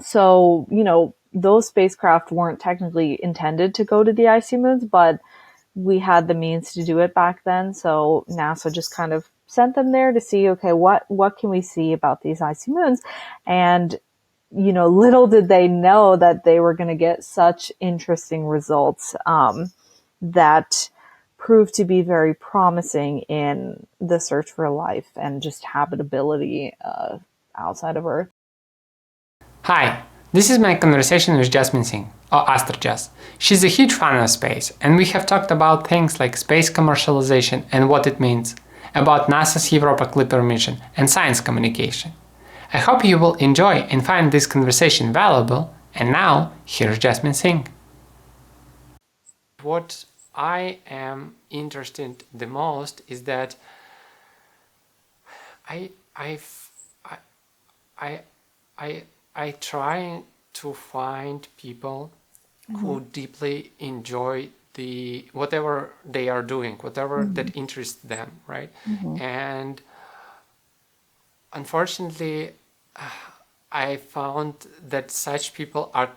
So, those spacecraft weren't technically intended to go to the icy moons, but we had the means to do it back then. So NASA just kind of sent them there to see, okay, what can we see about these icy moons? And, little did they know that they were going to get such interesting results, that proved to be very promising in the search for life and just habitability, outside of Earth. Hi, this is my conversation with Jasmine Singh, or Astro Jazz. She's a huge fan of space, and we have talked about things like space commercialization and what it means, about NASA's Europa Clipper mission, and science communication. I hope you will enjoy and find this conversation valuable, and now, here's Jasmine Singh. What I am interested the most is that I try to find people who deeply enjoy whatever they are doing, whatever that interests them, right? And unfortunately, I found that such people are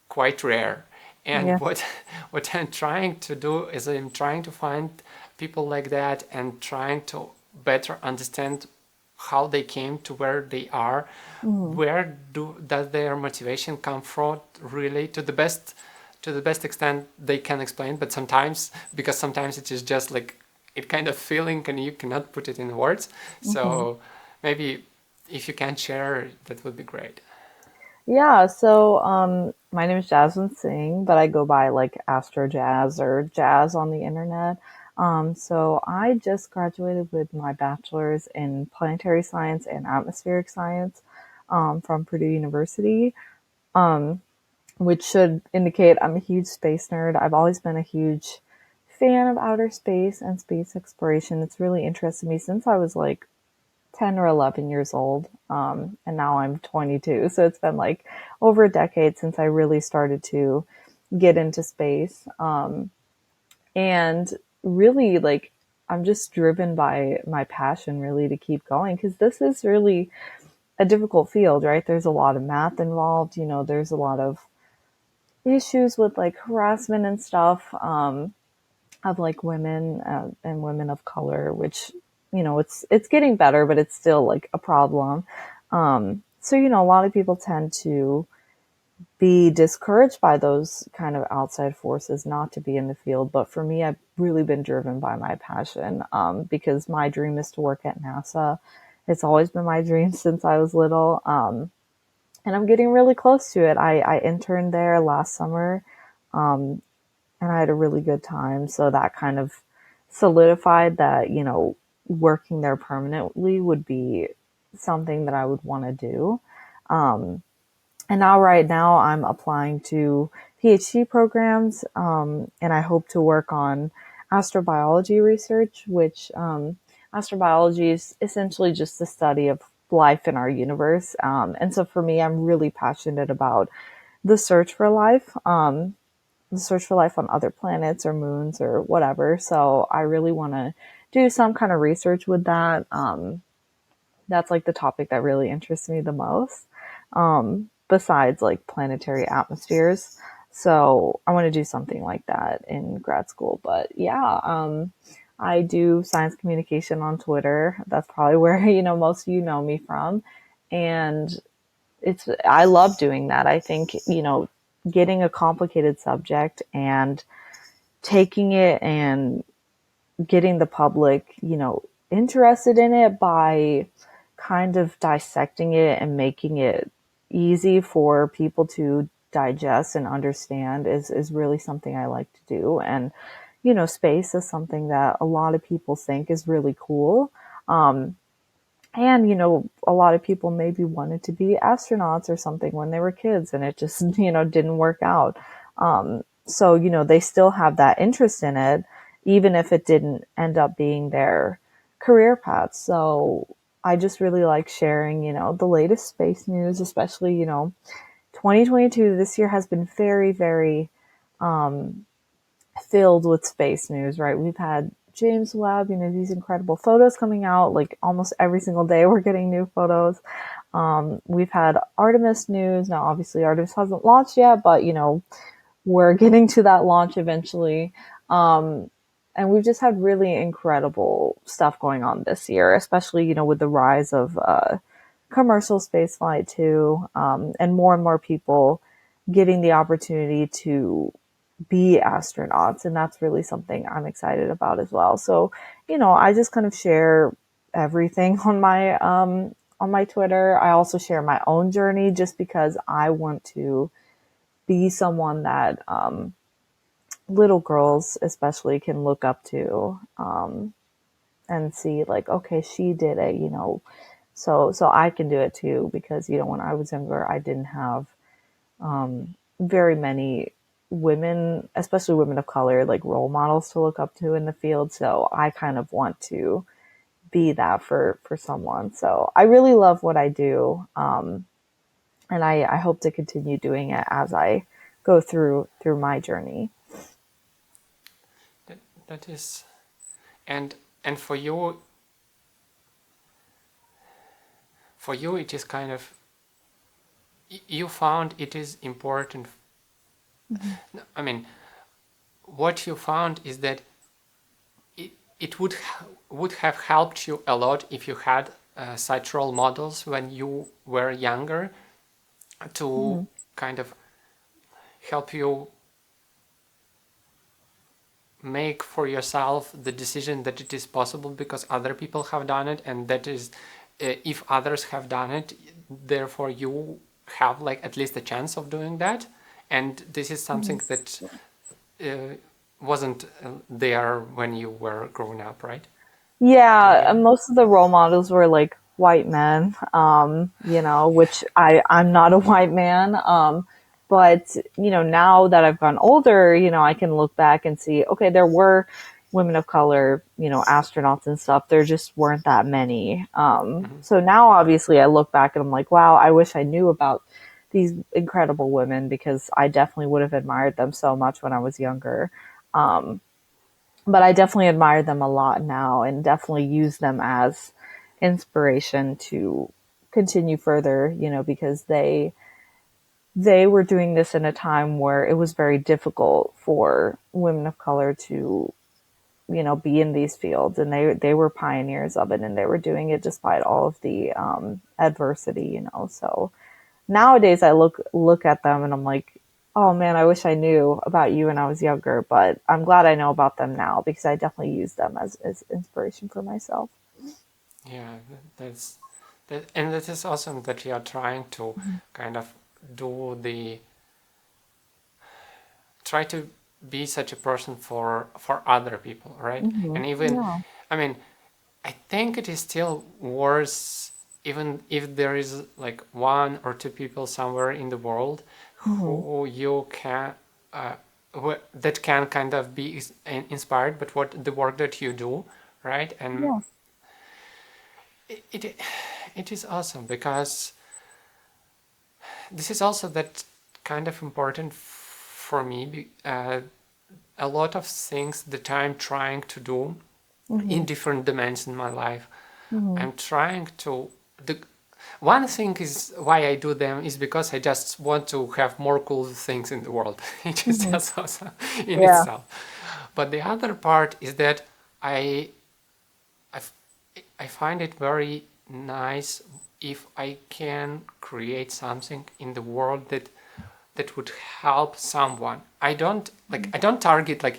quite rare. And what I'm trying to do is I'm trying to find people like that and trying to better understand how they came to where they are, where does their motivation come from, really, to the best extent they can explain. But sometimes it is just like it kind of feeling and you cannot put it in words. So maybe if you can share, that would be great. Yeah, so my name is Jasmine Singh, but I go by like Astro Jazz or Jazz on the internet. So I just graduated with my bachelor's in planetary science and atmospheric science, from Purdue University, which should indicate I'm a huge space nerd. I've always been a huge fan of outer space and space exploration. It's really interested me since I was like 10 or 11 years old. And now I'm 22. So it's been like over a decade since I really started to get into space. And really, like, I'm just driven by my passion really to keep going, because this is really a difficult field, right? There's a lot of math involved. There's a lot of issues with like harassment and stuff, of like women, and women of color, which, it's getting better, but it's still like a problem. So, a lot of people tend to be discouraged by those kind of outside forces not to be in the field. But for me, I've really been driven by my passion, because my dream is to work at NASA. It's always been my dream since I was little. And I'm getting really close to it. I interned there last summer, and I had a really good time. So that kind of solidified that, working there permanently would be something that I would want to do. And now, right now, I'm applying to PhD programs, and I hope to work on astrobiology research, which, astrobiology is essentially just the study of life in our universe. And so for me, I'm really passionate about the search for life, on other planets or moons or whatever. So I really want to do some kind of research with that. That's like the topic that really interests me the most, besides like planetary atmospheres. So I want to do something like that in grad school. But yeah, I do science communication on Twitter. That's probably where, most of you know me from. And I love doing that. I think, getting a complicated subject and taking it and getting the public, interested in it by kind of dissecting it and making it easy for people to digest and understand is really something I like to do. And, space is something that a lot of people think is really cool. And, a lot of people maybe wanted to be astronauts or something when they were kids, and it just, didn't work out. So, they still have that interest in it, even if it didn't end up being their career path. So I just really like sharing, the latest space news, especially, 2022, this year has been very, very, filled with space news, right? We've had James Webb, these incredible photos coming out, like almost every single day we're getting new photos. We've had Artemis news. Now, obviously, Artemis hasn't launched yet, but we're getting to that launch eventually. Um, and we've just had really incredible stuff going on this year, especially, with the rise of commercial spaceflight too, and more people getting the opportunity to be astronauts. And that's really something I'm excited about as well. So, I just kind of share everything on my Twitter. I also share my own journey just because I want to be someone that little girls especially can look up to, and see like, okay, she did it, so I can do it too, because when I was younger, I didn't have very many women, especially women of color, like role models to look up to in the field. So I kind of want to be that for someone. So I really love what I do, and I hope to continue doing it as I go through my journey. That is, and and for you it is kind of, you found it is important. I mean, what you found is that it would have helped you a lot if you had such role models when you were younger, to Mm-hmm. kind of help you make for yourself the decision that it is possible because other people have done it, and that is, if others have done it, therefore you have like at least a chance of doing that. And this is something that uh, wasn't there when you were growing up, right? Do you Yeah, get and it? most of the role models were like white men, which I'm not a white man. But now that I've gotten older, I can look back and see, okay, there were women of color, astronauts and stuff. There just weren't that many. Mm-hmm. So now obviously I look back and I'm like, wow, I wish I knew about these incredible women, because I definitely would have admired them so much when I was younger. But I definitely admire them a lot now, and definitely use them as inspiration to continue further, because they were doing this in a time where it was very difficult for women of color to, be in these fields, and they were pioneers of it, and they were doing it despite all of the adversity, So nowadays I look at them and I'm like, oh man, I wish I knew about you when I was younger, but I'm glad I know about them now, because I definitely use them as inspiration for myself. Yeah, that's that, and that is awesome that you are trying to kind of do the try to be such a person for other people, right? Mm-hmm. And even, Yeah. I mean, I think it is still worse, even if there is like one or two people somewhere in the world Mm-hmm. who you can uh, that can kind of be inspired, but what the work that you do, right? And Yeah. it, it it is awesome because this is also that kind of important for me. A lot of things that I'm trying to do Mm-hmm. in different domains in my life. Mm-hmm. I'm trying to. The one thing is why I do them is because I just want to have more cool things in the world. It is Mm-hmm. just awesome in Yeah. itself. But the other part is that I I, I find it very nice if I can create something in the world that would help someone. I don't target like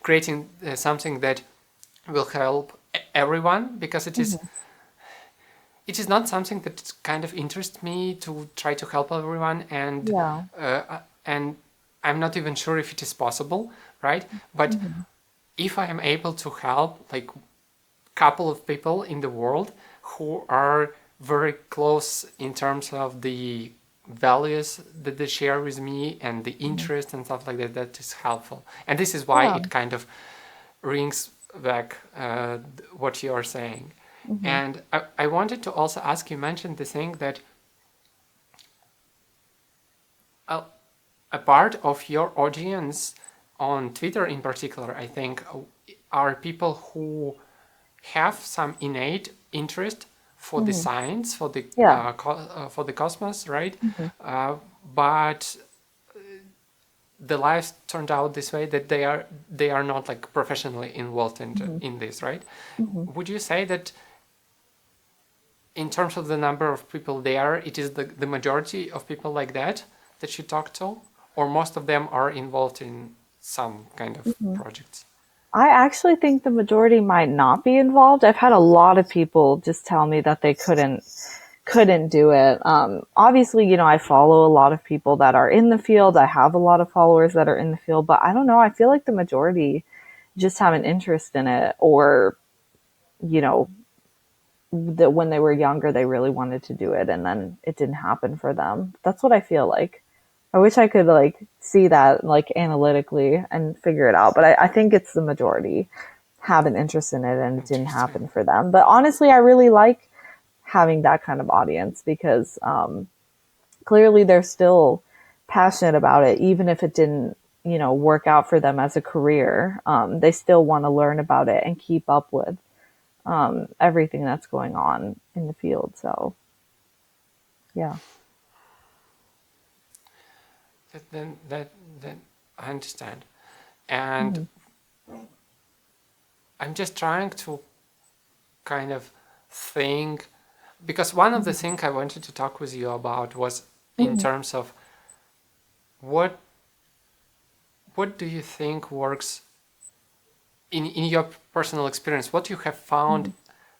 creating something that will help everyone because Mm-hmm. it is not something that kind of interests me to try to help everyone, Yeah. and I'm not even sure if it is possible, right? But Mm-hmm. if I am able to help like couple of people in the world who are very close in terms of the values that they share with me and the Mm-hmm. interest and stuff like that, that is helpful. And this is why Yeah. it kind of rings back what you are saying. Mm-hmm. And I wanted to also ask, you mentioned the thing that a, a part of your audience on Twitter in particular, I think, are people who have some innate interest for the Hmm. science, Yeah. for the cosmos, right? Hmm. But the lives turned out this way that they are not like professionally involved Hmm. in this, right? Hmm. Would you say that in terms of the number of people there, it is the majority of people like that that you talk to, or most of them are involved in some kind of Hmm. projects? I actually think the majority might not be involved. I've had a lot of people just tell me that they couldn't do it. Obviously, I follow a lot of people that are in the field. I have a lot of followers that are in the field, but I don't know. I feel like the majority just have an interest in it, or you know, that when they were younger, they really wanted to do it and then it didn't happen for them. That's what I feel like. I wish I could like see that like analytically and figure it out, but I think it's the majority have an interest in it and it didn't Interesting. happen for them. But honestly, I really like having that kind of audience because clearly they're still passionate about it, even if it didn't, work out for them as a career. They still want to learn about it and keep up with everything that's going on in the field. So, yeah. Then I understand, and Mm-hmm. I'm just trying to kind of think, because one of the things I wanted to talk with you about was in Mm-hmm. terms of what what do you think works in your personal experience, what you have found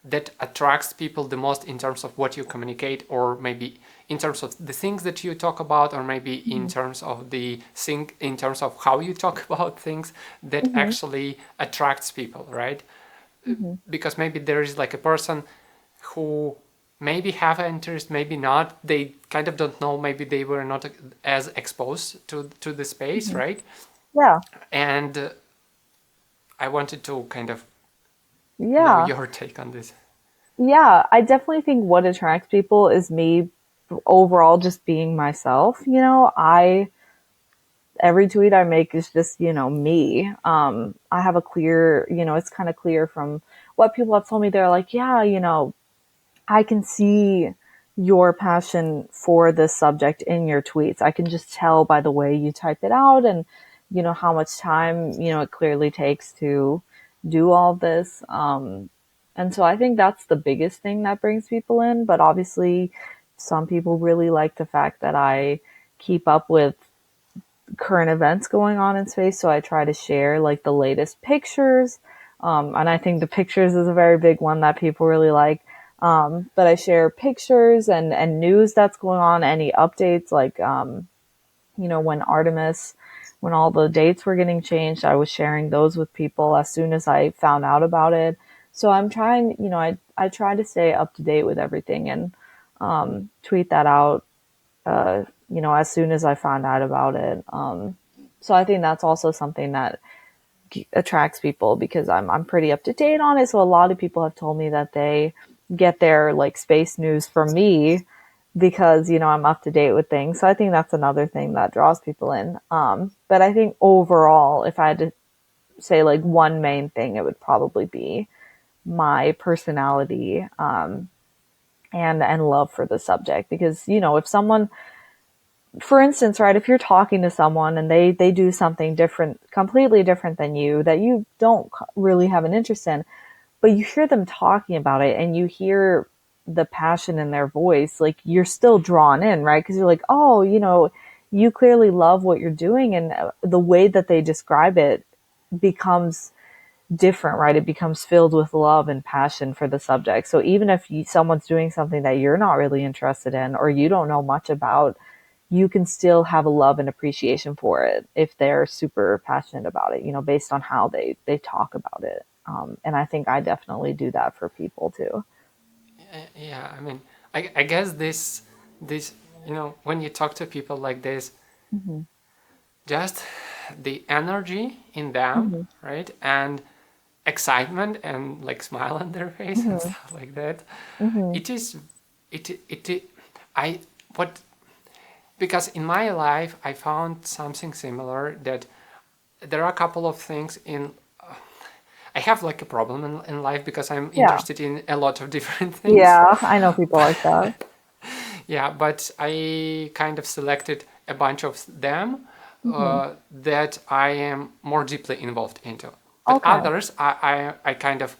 that attracts people the most in terms of what you communicate, or maybe in terms of the things that you talk about, or maybe in Mm-hmm. terms of the thing, in terms of how you talk about things that Mm-hmm. actually attracts people, right? Mm-hmm. Because maybe there is like a person who maybe have an interest, maybe not. They kind of don't know. Maybe they were not as exposed to the space, Mm-hmm. right? Yeah. And I wanted to kind of know Yeah. your take on this. Yeah. I definitely think what attracts people is me overall just being myself. Every tweet I make is just, me. I have a clear, it's kind of clear from what people have told me. They're like, yeah, I can see your passion for this subject in your tweets. I can just tell by the way you type it out and, how much time, it clearly takes to do all this. And so I think that's the biggest thing that brings people in. But obviously, some people really like the fact that I keep up with current events going on in space. So I try to share like the latest pictures. And I think the pictures is a very big one that people really like. But I share pictures and news that's going on, any updates, like, when when all the dates were getting changed, I was sharing those with people as soon as I found out about it. So I'm trying, I try to stay up to date with everything and tweet that out as soon as I found out about it. So I think that's also something that attracts people because I'm pretty up to date on it. So a lot of people have told me that they get their like space news from me because I'm up to date with things. So I think that's another thing that draws people in. But I think overall, if I had to say like one main thing, it would probably be my personality and love for the subject because if someone, for instance, right, if you're talking to someone and they do something different, completely different than you, that you don't really have an interest in, but you hear them talking about it and you hear the passion in their voice, like you're still drawn in, right? Because you're like, oh, you clearly love what you're doing, and the way that they describe it becomes different, right? It becomes filled with love and passion for the subject. So even if someone's doing something that you're not really interested in or you don't know much about, you can still have a love and appreciation for it if they're super passionate about it, based on how they talk about it. And I think I definitely do that for people too. Yeah, I mean, I guess this when you talk to people like this, Hmm. just the energy in them, Hmm. right, and excitement and like smile on their face and Hmm. stuff like that. Hmm. It is, it I what because in my life I found something similar, that there are a couple of things in I have like a problem in life because I'm Yeah. interested in a lot of different things. Yeah. I know people like that. Yeah, but I kind of selected a bunch of them Hmm. that I am more deeply involved into. But Okay. others, I kind of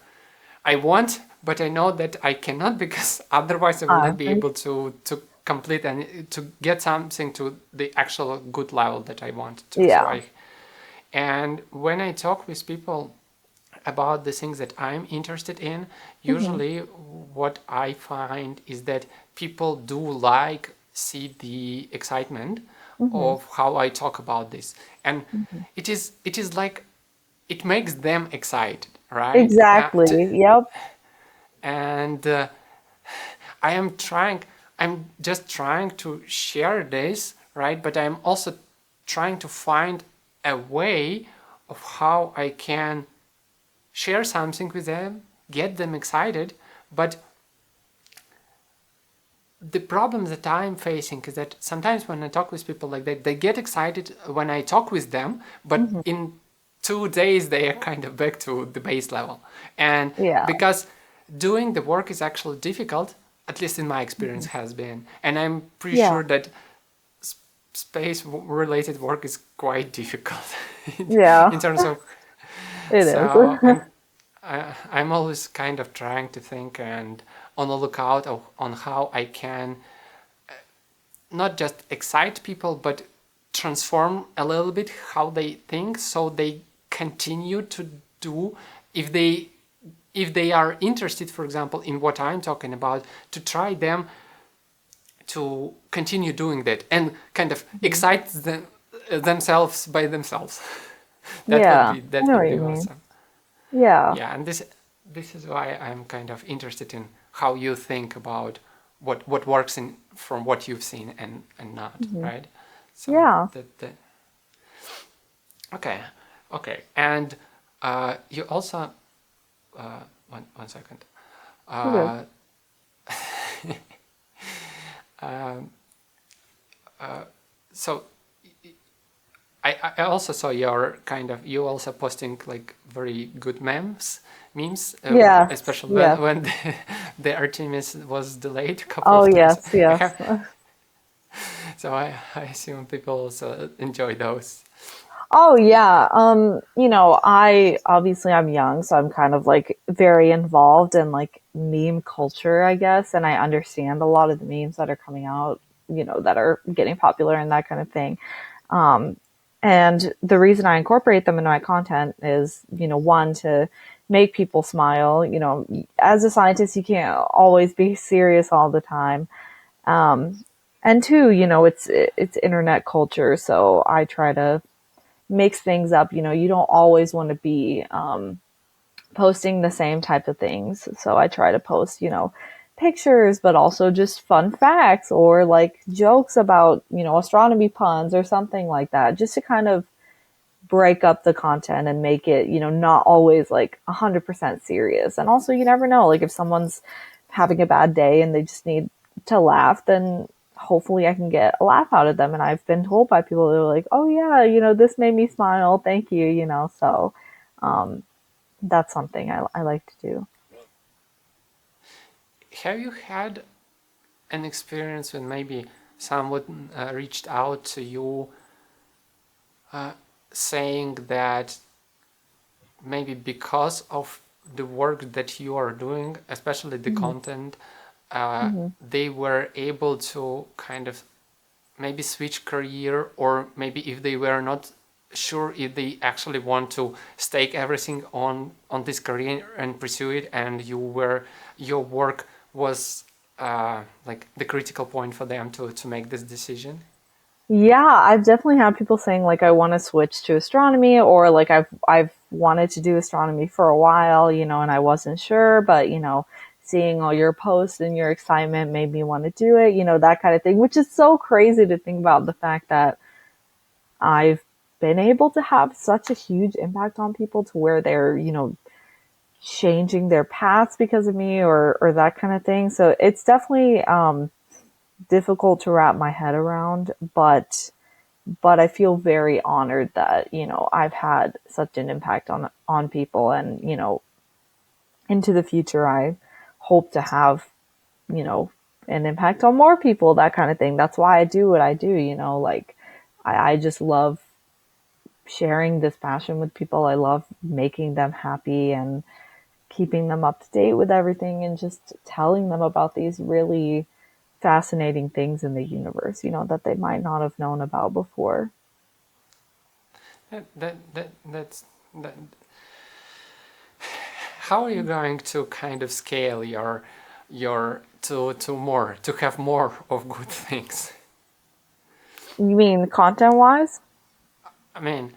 I want, but I know that I cannot because otherwise I will I not be see. able to complete and to get something to the actual good level that I want to. So Yeah. I and when I talk with people about the things that I'm interested in, Hmm. usually what I find is that people do like see the excitement Hmm. of how I talk about this, and Hmm. it is like it makes them excited, right? Exactly. Yep. And I am trying. I'm just trying to share this, right? But I'm also trying to find a way of how I can share something with them, get them excited. But the problem that I'm facing is that sometimes when I talk with people like that, they get excited when I talk with them, but Hmm. in 2 days they are kind of back to the base level. And Yeah. because doing the work is actually difficult, at least in my experience Hmm. has been. And I'm pretty Yeah. sure that space related work is quite difficult Yeah. in terms of It is. so I'm always kind of trying to think and on the lookout on how I can not just excite people, but transform a little bit how they think, so they continue to do if they are interested, for example, in what I'm talking about, to try them to continue doing that and kind of Mhm. excite themselves by themselves. that would Yeah. be I that know would what be you mean. awesome. Yeah. Yeah, and this is why I'm kind of interested in how you think about what works in from what you've seen and not, Hmm. right? So Yeah. that okay, okay, and you also one second. You're good. Uh, um, so I also saw your kind of you also posting like very good memes, Yes. especially Yes. when the Artemis was delayed a couple Oh, of times. yes. I Yes. have so I assume people also enjoy those. Oh yeah. I obviously I'm young, so I'm kind of like very involved in like meme culture, I guess, and I understand a lot of the memes that are coming out, that are getting popular and that kind of thing. Um, and the reason I incorporate them into my content is, one, to make people smile. As a scientist, you can't always be serious all the time. Um, and two, it's internet culture, so I try to mix things up. You don't always want to be posting the same type of things. So I try to post, pictures, but also just fun facts or like jokes about, astronomy puns or something like that, just to kind of break up the content and make it, not always like 100% serious. And also, you never know, like if someone's having a bad day and they just need to laugh, then hopefully I can get a laugh out of them. And I've been told by people that are like, oh yeah, this made me smile. Thank you, so um, that's something I like to do. Have you had an experience when maybe someone reached out to you uh, saying that maybe because of the work that you are doing, especially the Mm-hmm. content, Mm-hmm. they were able to kind of maybe switch career, or maybe if they were not sure if they actually want to stake everything on this career and pursue it, and your work was like the critical point for them to make this decision. Yeah, I've definitely had people saying like I want to switch to astronomy, or like I've wanted to do astronomy for a while, and I wasn't sure, but seeing all your posts and your excitement made me want to do it, that kind of thing, which is so crazy to think about, the fact that I've been able to have such a huge impact on people to where they're, changing their paths because of me, or that kind of thing. So it's definitely difficult to wrap my head around, but But I feel very honored that, I've had such an impact on people, and, into the future, I hope to have, you know, an impact on more people, that kind of thing. That's why I do what I do, like I just love sharing this passion with people. I love making them happy and keeping them up to date with everything, and just telling them about these really fascinating things in the universe, that they might not have known about before. That's that. How are you going to kind of scale your to have more of good things? You mean content wise? I mean,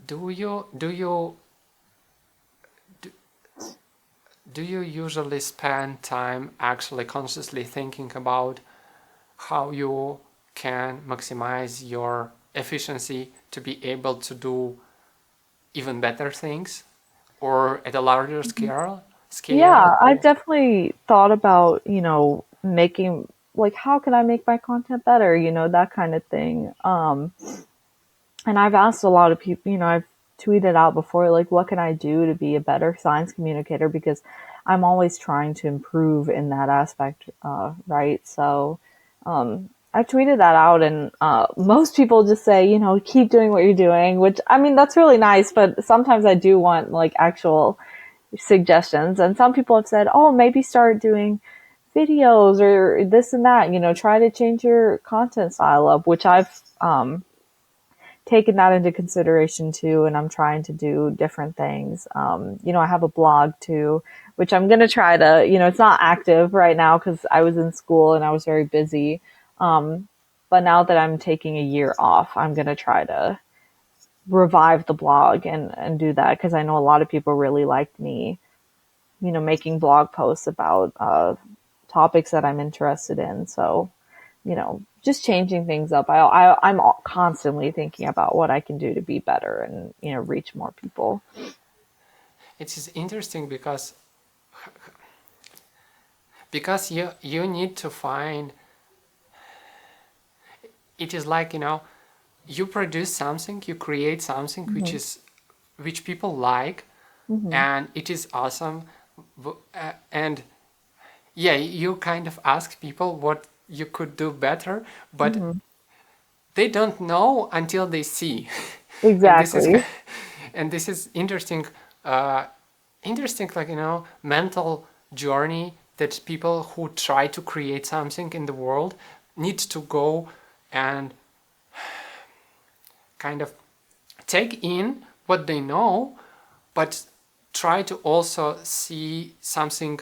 do you do, do you usually spend time actually consciously thinking about how you can maximize your efficiency to be able to do even better things, or at a larger scale Yeah, I've or definitely thought about, making, like, how can I make my content better, that kind of thing. And I've asked a lot of people, I've tweeted out before, like, what can I do to be a better science communicator? Because I'm always trying to improve in that aspect, right? So, I tweeted that out, and most people just say, keep doing what you're doing, which, I mean, that's really nice, but sometimes I do want, like, actual suggestions. And some people have said, oh, maybe start doing videos or this and that, try to change your content style up, which I've taken that into consideration too. And I'm trying to do different things. I have a blog too, which I'm going to try to, it's not active right now because I was in school and I was very busy. But now that I'm taking a year off, I'm going to try to revive the blog and do that, because I know a lot of people really liked me, making blog posts about topics that I'm interested in. So, just changing things up. I'm constantly thinking about what I can do to be better and, reach more people. it is interesting because you need to find it is like you produce something, you create something Mm-hmm. which people like, Mm-hmm. and it is awesome, and yeah, you kind of ask people what you could do better, but Mm-hmm. they don't know until they see. and this is Exactly. and this is interesting, uh, like mental journey that people who try to create something in the world need to go and kind of take in what they know, but try to also see something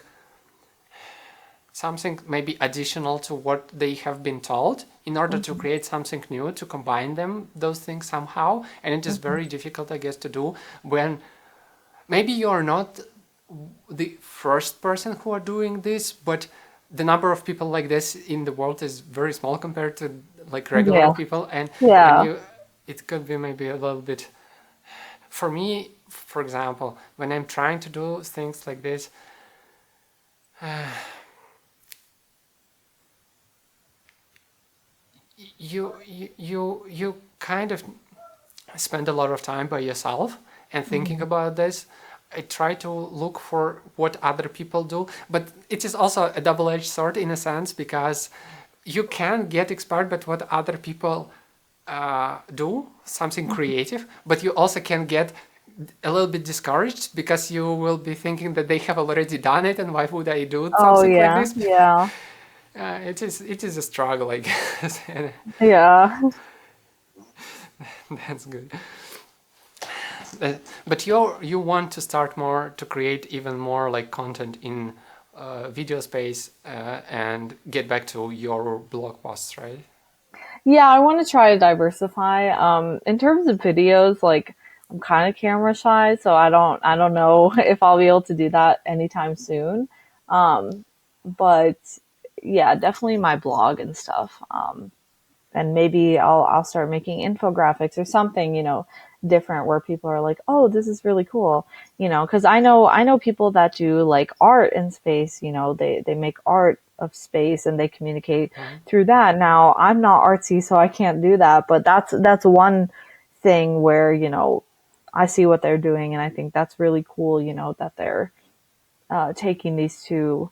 maybe additional to what they have been told in order to Mm-hmm. create something new, to combine those things somehow. And it is Mm-hmm. very difficult, I guess, to do when maybe you're not the first person who are doing this, but the number of people like this in the world is very small compared to like regular Yeah. people, and Yeah. you it could be maybe a little bit for me, for example, when I'm trying to do things like this, you kind of spend a lot of time by yourself and thinking Mm-hmm. about this. I try to look for what other people do, but it is also a double-edged sword in a sense, because you can get inspired by what other people do, something creative, but you also can get a little bit discouraged because you will be thinking that they have already done it, and why would I do Oh something like yeah. this? Yeah. It is a struggle, I guess. And Yeah. that's good. But you want to start more to create even more like content in video space, and get back to your blog posts, right? Yeah, I want to try to diversify. In terms of videos, like, I'm kind of camera shy, so I don't know if I'll be able to do that anytime soon. Um, but yeah, definitely my blog and stuff. And maybe I'll start making infographics or something, different where people are like, oh, this is really cool, because I know people that do like art in space, they make art of space and they communicate Mhm. through that. Now I'm not artsy, so I can't do that, but that's one thing where, I see what they're doing and I think that's really cool, that they're taking these two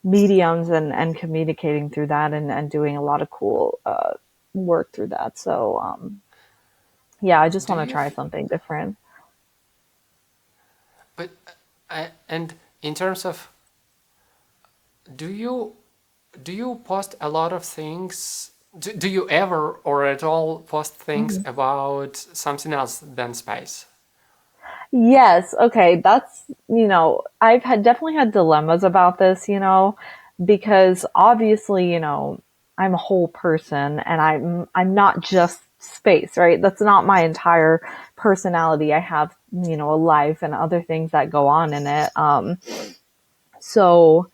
mediums and communicating through that and doing a lot of cool work through that. So yeah, I just Do want to you? try something different. But and in terms of, do you do you post a lot of things? Do you ever or at all post things Mm-hmm. about something else than space? Yes. Okay. That's, I've definitely had dilemmas about this, because obviously, I'm a whole person and I'm not just space, right? That's not my entire personality. I have, a life and other things that go on in it. So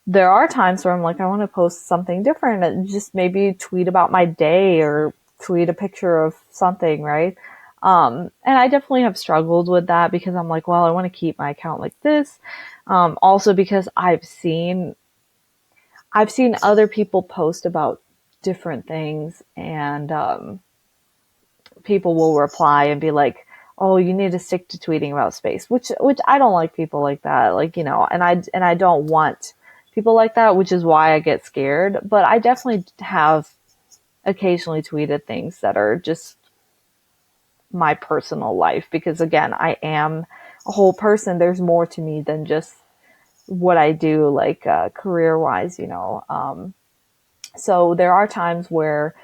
there are times where I'm like, I want to post something different and just maybe tweet about my day or tweet a picture of something, right? And I definitely have struggled with that because I'm like, well, I want to keep my account like this. Also because I've seen other people post about different things and, people will reply and be like, "Oh, you need to stick to tweeting about space," which I don't like people like that. Like, and I don't want people like that, which is why I get scared. But I definitely have occasionally tweeted things that are just my personal life because again, I am a whole person. There's more to me than just what I do, like career wise, So there are times where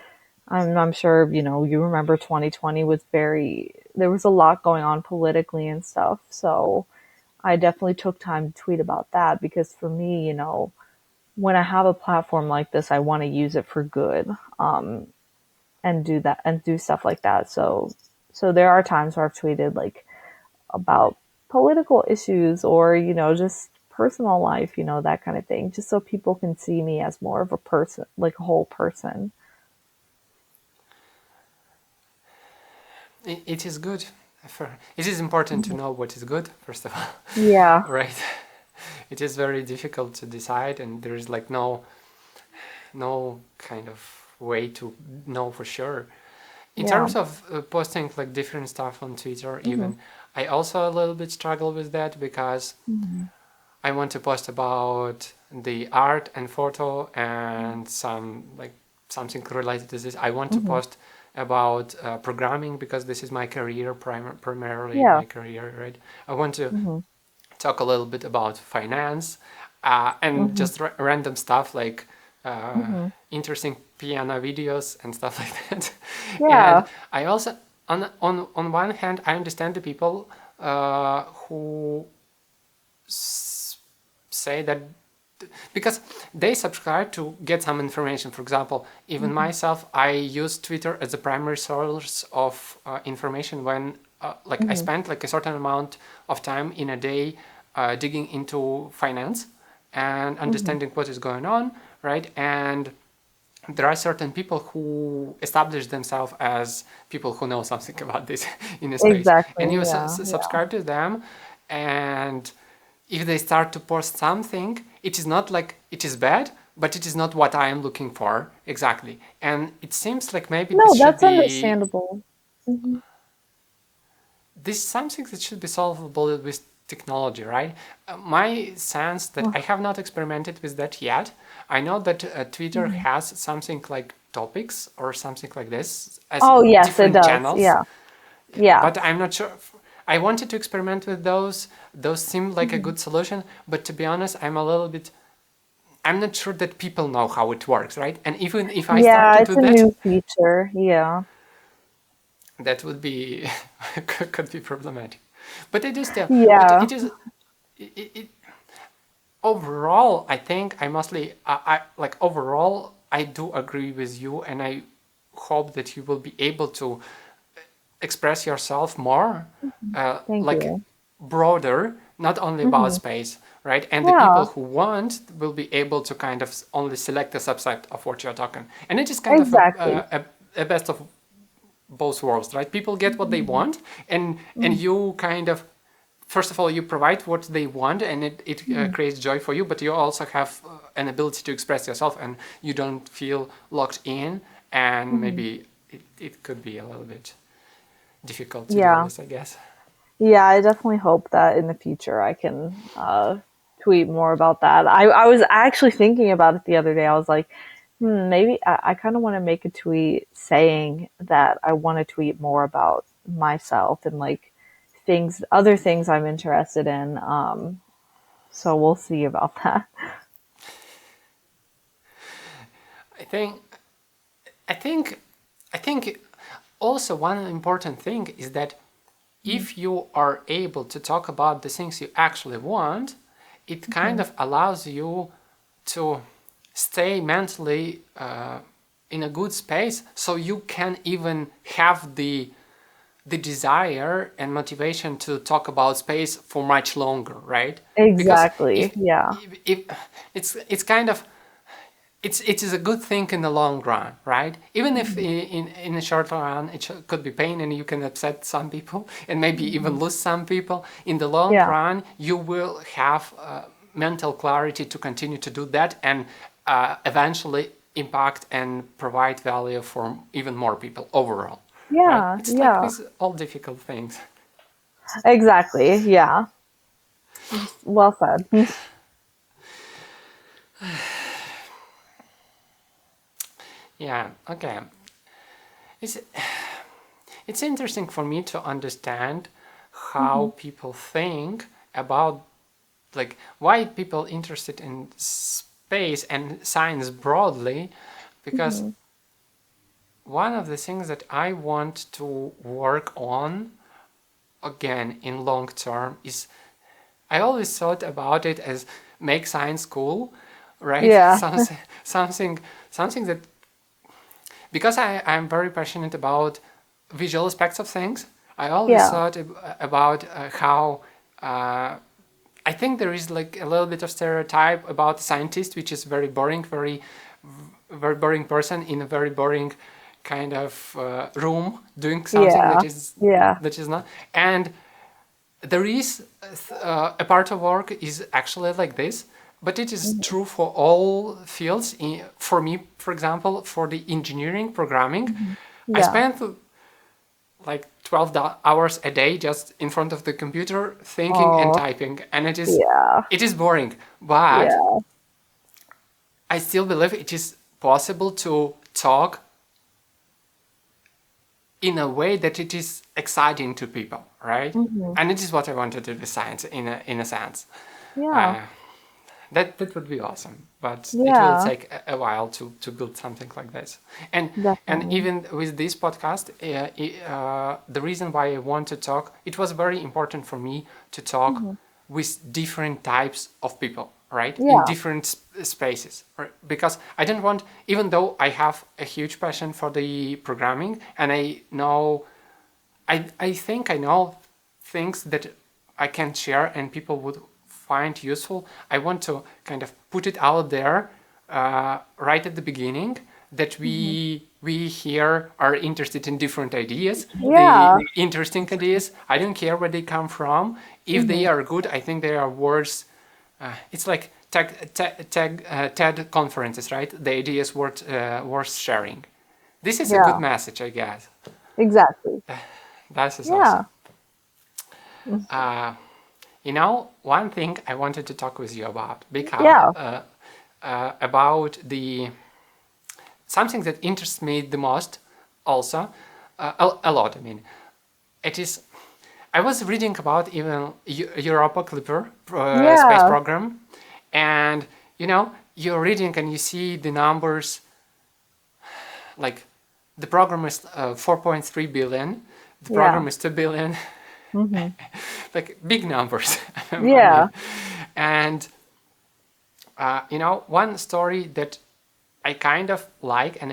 I'm sure, you remember 2020 was there was a lot going on politically and stuff. So I definitely took time to tweet about that because for me, when I have a platform like this, I want to use it for good, and do that and do stuff like that. So there are times where I've tweeted like about political issues or, just personal life, that kind of thing, just so people can see me as more of a person, like a whole person. It is good. It is important to know what is good, first of all, Yeah. right? It is very difficult to decide, and there is like no kind of way to know for sure. In Yeah. terms of posting like different stuff on Twitter, Hmm. even I also a little bit struggle with that because Hmm. I want to post about the art and photo and some like something related to this. I want to Hmm. post about programming because this is my career, primarily Yeah. my career, right? I want to Hmm. talk a little bit about finance and Hmm. just random stuff like uh, Hmm. interesting piano videos and stuff like that. And Yeah. I also, on one hand, I understand the people who say that because they subscribe to get some information. For example, even Hmm. myself, I use Twitter as a primary source of information when like I Hmm. spend like a certain amount of time in a day digging into finance and Hmm. understanding what is going on, right? And there are certain people who establish themselves as people who know something about this in a space, and Exactly. you Yeah. Yeah. subscribe to them, and if they start to post something, it is not like it is bad, but it is not what I am looking for exactly. And it seems like maybe No, that's understandable. Hmm. this is something that should be solvable with technology, right? My sense that I have not experimented with that yet. I know that Twitter Hmm. has something like topics or something like this as Oh, yes, it different does. channels, Yeah. Yeah. but I'm not sure. I wanted to experiment with those. Those seem like a Hmm. good solution, but to be honest, I'm not sure that people know how it works, right? And even if I start Yeah, to it's do a that, new feature. Yeah. that would be could be problematic. But it is still, but Yeah. it is it, overall. I think I mostly I like overall. I do agree with you, and I hope that you will be able to express yourself more, Thank like you. broader, not only about Hmm. space, right? And the people Yeah. who want will be able to kind of only select a subset of what you're talking. And it is kind of Exactly. a best of both worlds, right? People get what they Mhm. want, and Mhm. you kind of, first of all, you provide what they want, and it Mhm. creates joy for you, but you also have an ability to express yourself, and you don't feel locked in, and Mhm. maybe it could be a little bit difficult to do Yeah. this, I guess. Yeah, I definitely hope that in the future I can tweet more about that. I was actually thinking about it the other day. I was like, maybe I kind of want to make a tweet saying that I want to tweet more about myself and like other things I'm interested in. So we'll see about that. I think I think I think also one important thing is that if you are able to talk about the things you actually want, it kind Mhm. of allows you to stay mentally in a good space, so you can even have the desire and motivation to talk about space for much longer, right? Because Exactly. Yeah. if it's kind of it is a good thing in the long run, right? Even if Mhm. in the short run it could be pain and you can upset some people and maybe even Mhm. lose some people, in the long Yeah. run you will have mental clarity to continue to do that and eventually impact and provide value for even more people overall, right? Yeah. It's like Yeah. with all difficult things. Exactly. Yeah. Well said. Yeah, okay. It's it's interesting for me to understand Mhm. how people think about, like, why people interested in space and science broadly, because Mhm. one of the things that I want to work on again in long term is, I always thought about it as make science cool, right? Yeah. Something something that, because I'm very passionate about visual aspects of things, I always Yeah. thought about how I think there is like a little bit of stereotype about scientist, which is very boring, very boring person in a very boring kind of room doing something Yeah. Yeah. that is not. And there is a part of work is actually like this, but it is Mhm. true for all fields. For me, for example, for the engineering programming, Mhm. I Yeah. spent like 12 hours a day just in front of the computer thinking and Oh, typing, and yeah. it is boring, but Yeah. I still believe it is possible to talk in a way that it is exciting to people, right? Mhm. And it is what I want to do with science in a sense. Yeah. uh, that would be awesome, but it will Yeah. take a while to build something like this. And Definitely. even with this podcast, the reason why I want to talk, it was very important for me to talk Mhm. with different types of people, right, in Yeah. different spaces, right? Because I don't want, even though I have a huge passion for the programming, and I know, I think I know things that I can share and people would find useful. I want to kind of put it out there right at the beginning, that Mhm. we here are interested in different ideas, the Yeah. interesting ideas. I don't care where they come from. If they Mhm. are good, I think they are worth. It's like TED conferences, right? The idea is worth sharing. This is a good Yeah. message, I guess. Exactly. That is Yeah. awesome. Uh, one thing I wanted to talk with you about, Yeah. about the something that interests me the most, also, a lot. I mean, it is. I was reading about even Europa Clipper space Yeah. program, and you're reading and you see the numbers, like the program is 4.3 billion, the Yeah. program is 2 billion, Mhm. like big numbers. I Yeah. mean, and one story that I kind of like, and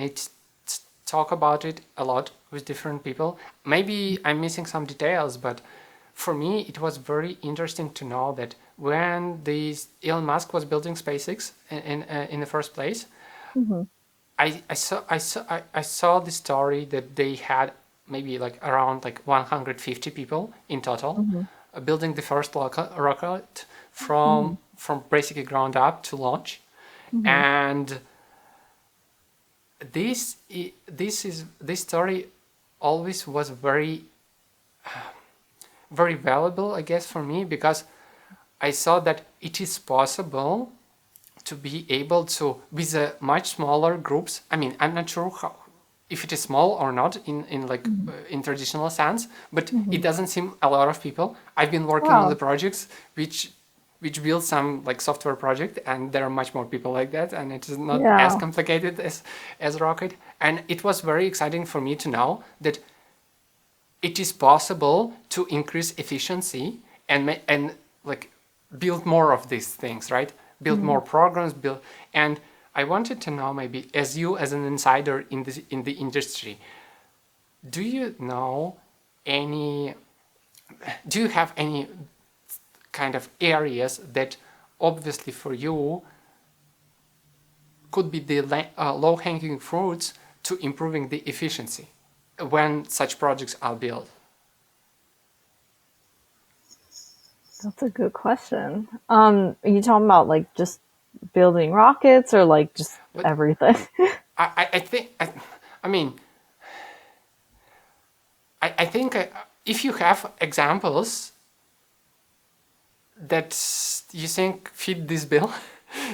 talk about it a lot with different people. Maybe I'm missing some details, but for me, it was very interesting to know that when Elon Musk was building SpaceX in the first place, Mhm. I saw the story that they had. maybe like around like 150 people in total, Mm-hmm. building the first rocket Mm-hmm. from basically ground up to launch. Mm-hmm. And this story always was very valuable, I guess, for me, because I saw that it is possible to be able to, with a much smaller groups. I mean, I'm not sure how, if it is small or not in like in traditional sense, but Mm-hmm. it doesn't seem a lot of people. I've been working on the Wow. projects which build some like software project, and there are much more people like that, and it is not as Yeah. complicated as Rocket. And it was very exciting for me to know that it is possible to increase efficiency and like build more of these things, right? Build Mm-hmm. more programs, build. And I wanted to know, maybe as you as an insider in the industry, do you know any do you have any kind of areas that obviously for you could be the low hanging fruits to improving the efficiency when such projects are built? That's a good question. Are you talking about like just building rockets or like just But everything? I think, I mean, I think if you have examples that you think fit this bill,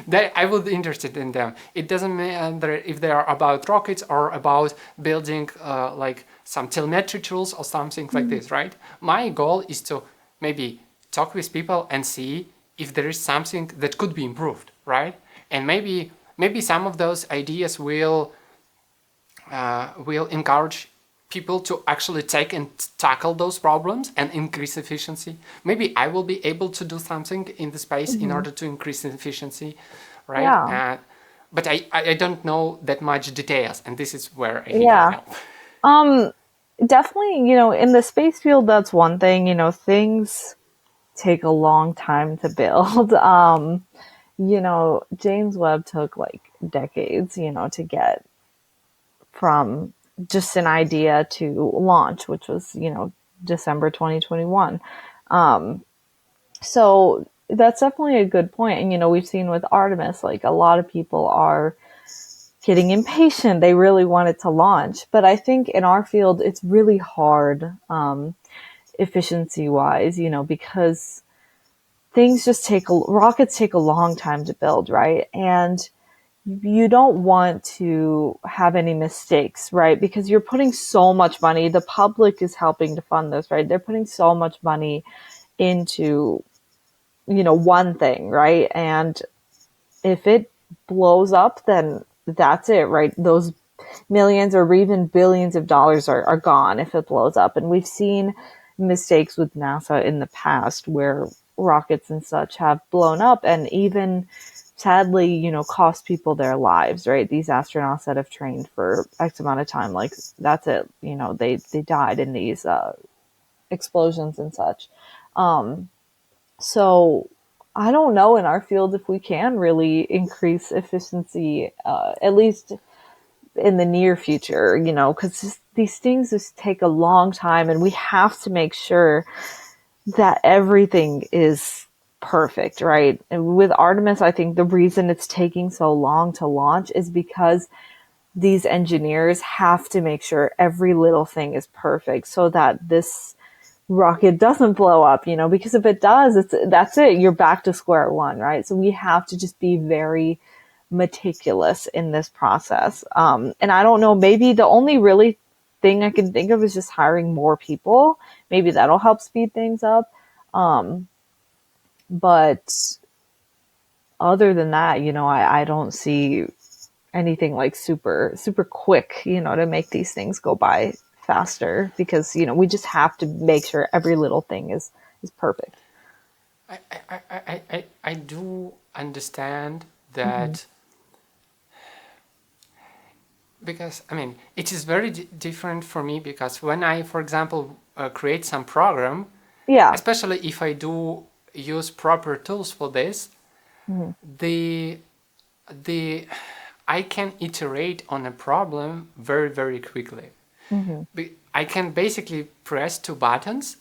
that I would be interested in them. It doesn't matter if they are about rockets or about building like some telemetry tools or something like this, right? My goal is to maybe talk with people and see if there is something that could be improved, right? And maybe some of those ideas will encourage people to actually take and tackle those problems and increase efficiency. Maybe I will be able to do something in the space in Hmm. order to increase efficiency, right? Yeah. But I don't know that much details, and this is where I need your Yeah. help. Um, Definitely, in the space field, that's one thing, things take a long time to build. James Webb took like decades, to get from just an idea to launch, which was, December 2021. So that's definitely a good point. And, we've seen with Artemis, like a lot of people are getting impatient. They really want it to launch. But I think in our field, it's really hard, efficiency wise, because things just rockets take a long time to build, right? And you don't want to have any mistakes, right? Because you're putting so much money. The public is helping to fund this, right? They're putting so much money into, one thing, right? And if it blows up, then that's it, right? Those millions or even billions of dollars are gone if it blows up. And we've seen mistakes with NASA in the past where rockets and such have blown up and even sadly, cost people their lives, right? These astronauts that have trained for X amount of time, like that's it. They died in these explosions and such. So I don't know in our field if we can really increase efficiency, at least in the near future, because these things just take a long time and we have to make sure that everything is perfect, right? And with Artemis, I think the reason it's taking so long to launch is because these engineers have to make sure every little thing is perfect so that this rocket doesn't blow up, because if it does, that's it. You're back to square one, right? So we have to just be very meticulous in this process. And I don't know, maybe the only really thing I can think of is just hiring more people. Maybe that'll help speed things up. Um, but other than that, I don't see anything like super, super quick, to make these things go by faster because, we just have to make sure every little thing is perfect. I do understand Hmm. that, because I mean it is very different for me, because when I, for example, create some program, Yeah. especially if I do use proper tools for this, Hmm. the the I can iterate on a problem very quickly. Mm-hmm. I can basically press two buttons.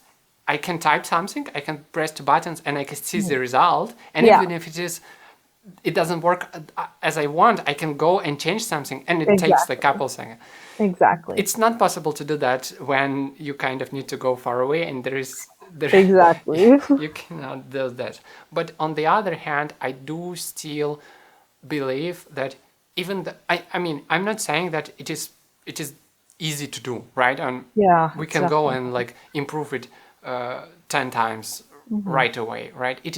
I can type something, I can press two buttons, and I can see Mm-hmm. the result. And Yeah, even if it doesn't work as I want, I can go and change something, and it takes like a exactly. couple seconds. Exactly. It's not possible to do that when you kind of need to go far away, and there Exactly. you cannot do that. But on the other hand, I do still believe that I mean, I'm not saying that it is easy to do, right? And Yeah, we it's can go definitely. and like improve it 10 times Mm-hmm. right away, right? It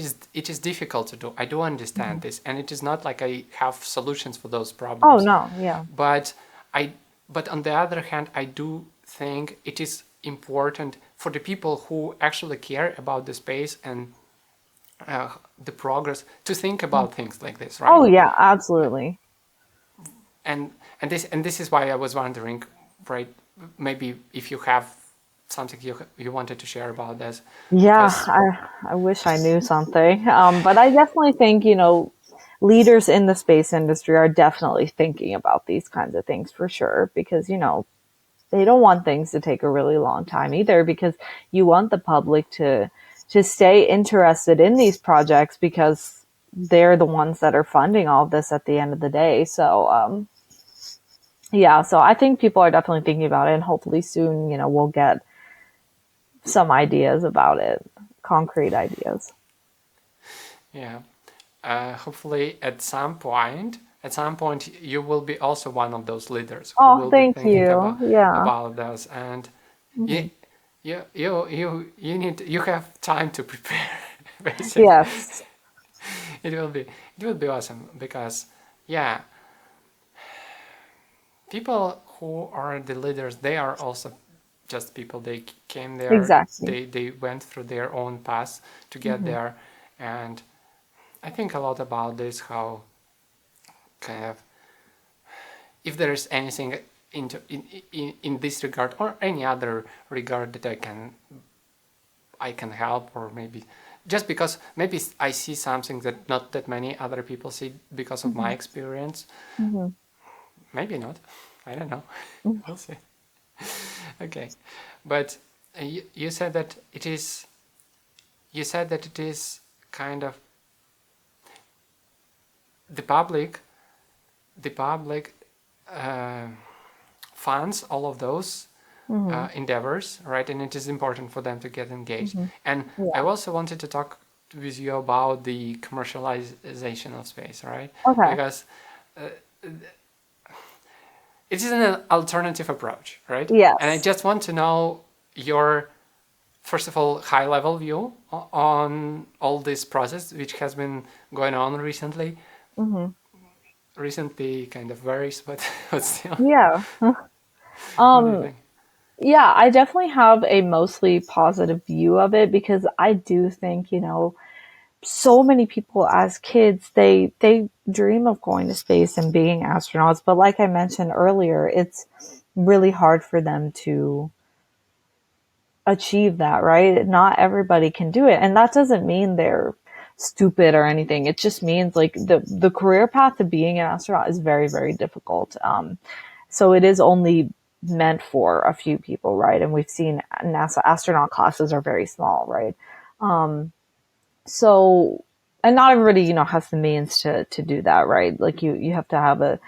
is difficult to do. I do Mm-hmm. understand this, and it is not like I have solutions for those Oh problems. no, yeah. But I but on the other hand, I do think it is important for the people who actually care about the space and the progress to think about things like this, Oh right? yeah, absolutely. and and this is why I was wondering, right? Maybe if you have something you wanted to share about this, Yeah, because I wish I knew something. But I definitely think, leaders in the space industry are definitely thinking about these kinds of things for sure because, they don't want things to take a really long time either because you want the public to stay interested in these projects because they're the ones that are funding all of this at the end of the day. So, yeah, so I think people are definitely thinking about it and hopefully soon, we'll get some ideas about it, concrete ideas. yeah, hopefully at some point you will be also one of those leaders who Oh, will be thank thinking you. Yeah. about this. And Hmm. you you have time to prepare. Basically, Yes. it will be awesome because, yeah, people who are the leaders, they are also just people. They came there, Exactly. they went through their own path to get Hmm. there. And I think a lot about this, how kind of, if there is anything in this regard or any other regard that I can help, or maybe just because maybe I see something that not that many other people see because of my Hmm. experience. Hmm. Maybe not, I don't know. We'll see. Okay, but you said that it is kind of the public the public uh, funds all of those Hmm. endeavors, right? And it is important for them to get engaged. Hmm. And I Yeah. also wanted to talk with you about the commercialization of space, right? Okay. Because uh, it is an alternative approach, right? And I Yes. just want to know your, first of all, high level view on all this process, which has been going on recently. Hmm. Recently kind of varies, but, but still, Yeah. what do you Um, think? yeah, I definitely have a mostly positive view of it because I do think, so many people as kids, they dream of going to space and being astronauts, but like I mentioned earlier, it's really hard for them to achieve that, right? Not everybody can do it. And that doesn't mean they're stupid or anything. It just means like the career path to being an astronaut is very, very difficult. So it is only meant for a few people, right? And we've seen NASA astronaut classes are very small, right? So, and not everybody, has the means to do that, right? Like you have to have a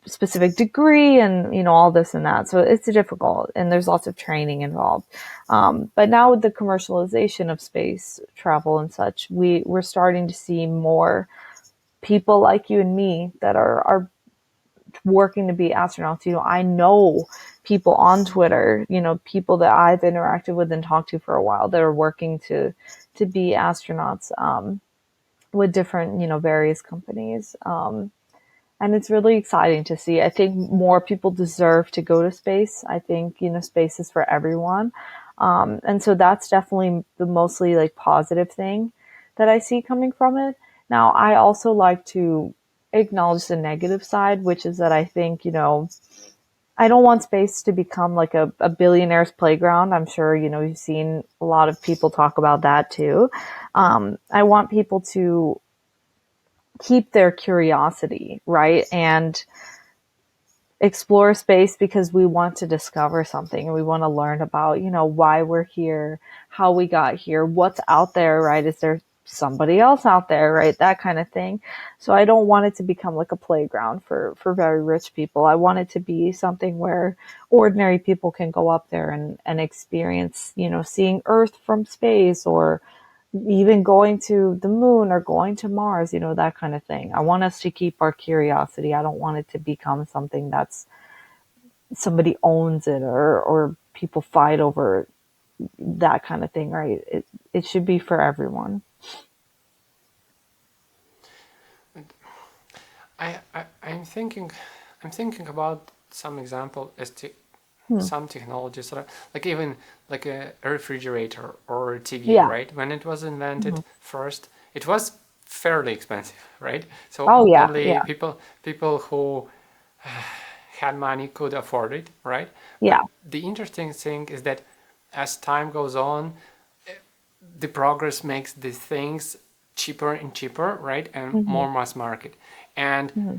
specific degree and all this and that, so it's difficult and there's lots of training involved. But now with the commercialization of space travel and such, we're starting to see more people like you and me that are working to be astronauts. I know people on Twitter, people that I've interacted with and talked to for a while that are working to be astronauts, with different various companies. And it's really exciting to see. I think more people deserve to go to space. I think, space is for everyone. And so that's definitely the mostly like positive thing that I see coming from it. Now, I also like to acknowledge the negative side, which is that I think, I don't want space to become like a billionaire's playground. I'm sure, you've seen a lot of people talk about that too. I want people to keep their curiosity, right? And explore space because we want to discover something and we want to learn about, why we're here, how we got here, what's out there, right? Is there somebody else out there, right? That kind of thing. So I don't want it to become like a playground for very rich people. I want it to be something where ordinary people can go up there and experience, seeing Earth from space, or even going to the moon or going to Mars, that kind of thing. I want us to keep our curiosity. I don't want it to become something that's somebody owns it, or people fight over, that kind of thing, right? It should be for everyone. I'm thinking about some example as to Hmm. some technologies, like even like a refrigerator or a TV, Yeah. right? When it was Hmm. invented first, it was fairly expensive, right? Oh So yeah, only yeah, people who had money could afford it, right? But yeah. the interesting thing is that as time goes on, the progress makes these things cheaper and cheaper, right? And Hmm. more mass market. And Hmm.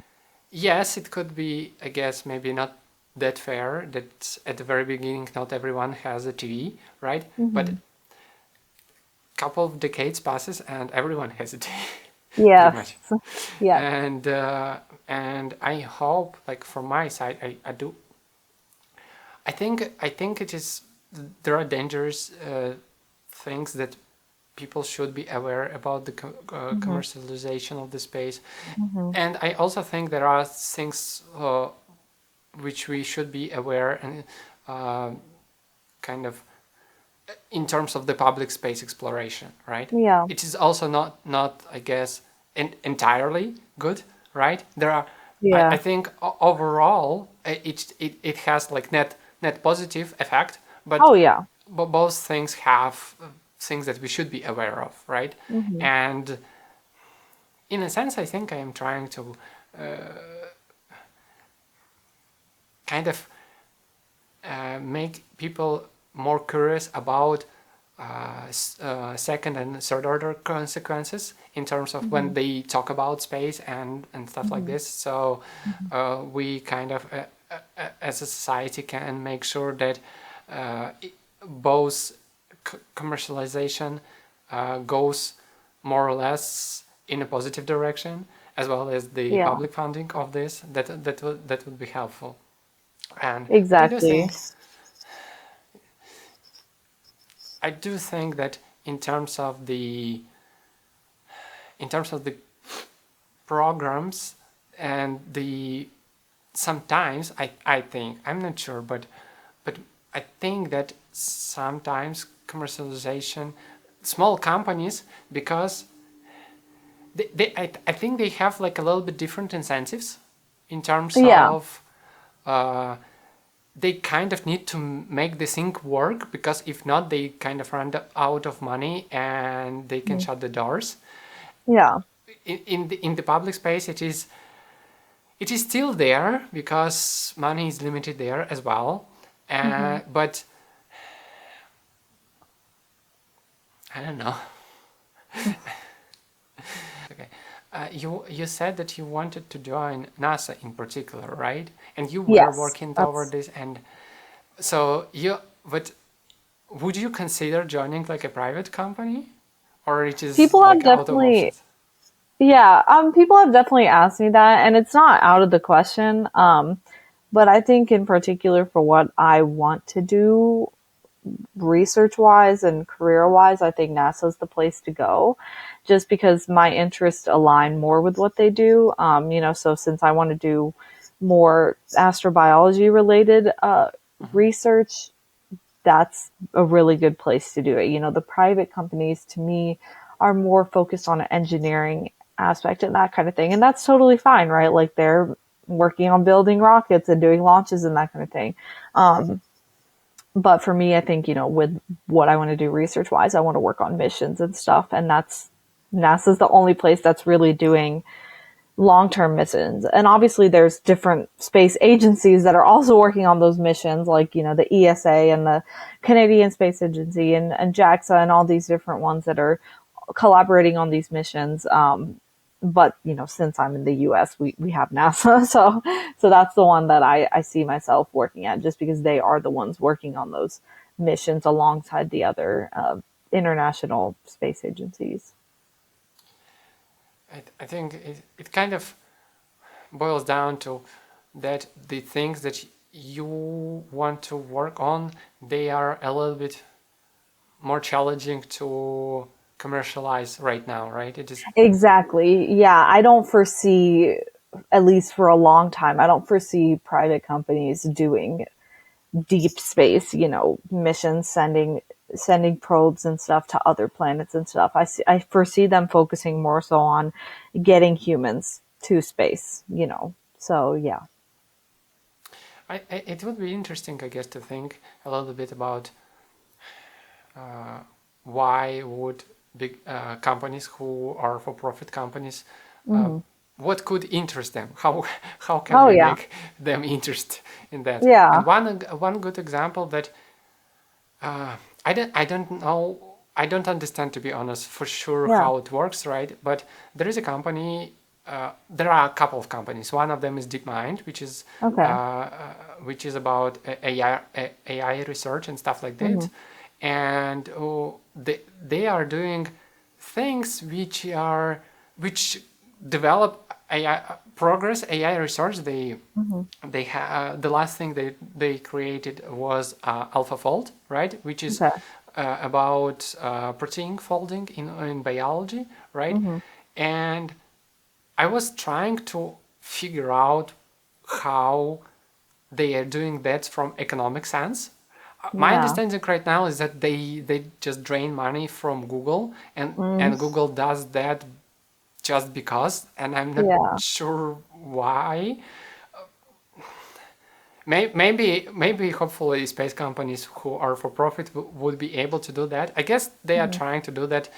yes, it could be, I guess, maybe not that fair that at the very beginning not everyone has a TV, right? But Hmm. a couple of decades passes and everyone has a TV, pretty Yes. much. Yes. And and I hope, like from my side, I do. I think it is there are dangerous things that people should be aware about the Hmm. commercialization of the space. Hmm. And I also think there are things which we should be aware and uh, kind of in terms of the public space exploration, right? Yeah. It is also not I guess entirely good, right? There are I Yeah. think overall it has like net positive effect, but Oh yeah. both things have things that we should be aware of, right? Hmm. And in a sense, I think I am trying to kind of make people more curious about second and third order consequences in terms of when Hmm. they talk about space and stuff like Hmm. this. So we kind of, as a society, can make sure that uh, both commercialization goes more or less in a positive direction, as well as the Yeah. public funding of this. That would be helpful. And Exactly. I do think that in terms of the programs and the sometimes I think I'm not sure, but I think that sometimes commercialization small companies because I think they have like a little bit different incentives in terms Yeah. of uh, they kind of need to make the thing work because if not they kind of run out of money and they can Mhm. shut the doors. Yeah. In the public space it is still there because money is limited there as well, Hmm. but I don't know. Okay, you said that you wanted to join NASA in particular, right? And you were Yes. working toward That's this, and so you but would you consider joining like a private company, or it is people have like out of definitely options? Yeah, people have definitely asked me that, and it's not out of the question. But I think in particular for what I want to do research wise and career wise, I think NASA's the place to go just because my interests align more with what they do. So since I want to do more astrobiology related Mm-hmm. research, that's a really good place to do it. The private companies to me are more focused on an engineering aspect and that kind of thing. And that's totally fine, right? Like they're working on building rockets and doing launches and that kind of thing. But for me, I think, with what I want to do research wise, I want to work on missions and stuff. And NASA's the only place that's really doing long-term missions. And obviously there's different space agencies that are also working on those missions, like, the ESA and the Canadian Space Agency and JAXA and all these different ones that are collaborating on these missions. But since I'm in the US, we have NASA. So that's the one that I see myself working at, just because they are the ones working on those missions alongside the other international space agencies. I think it kind of boils down to that the things that you want to work on, they are a little bit more challenging to commercialize right now, right? It is. Exactly. Yeah, I don't foresee, at least for a long time, I don't foresee private companies doing deep space, missions, sending probes and stuff to other planets and stuff. I foresee them focusing more so on getting humans to space. So yeah. It would be interesting, I guess, to think a little bit about uh, why would big companies who are for-profit companies, uh, Hmm. what could interest them? How can Oh we yeah. make them interest in that? And Yeah. one good example that I don't know, I don't understand, to be honest, for sure Yeah. how it works, right? But there is a company. There are a couple of companies. One of them is DeepMind, Okay. which is about AI research and stuff like Hmm. that, and they are doing things which develop AI progress AI research. Hmm. The last thing they created was AlphaFold, right, which is Okay. about protein folding in biology, right? Hmm. And I was trying to figure out how they are doing that from economic sense. My Yeah. understanding right now is that they just drain money from Google, Mm. and Google does that just because, and I'm not Yeah. sure why. Maybe hopefully space companies who are for profit would be able to do that. I guess they are Hmm. trying to do that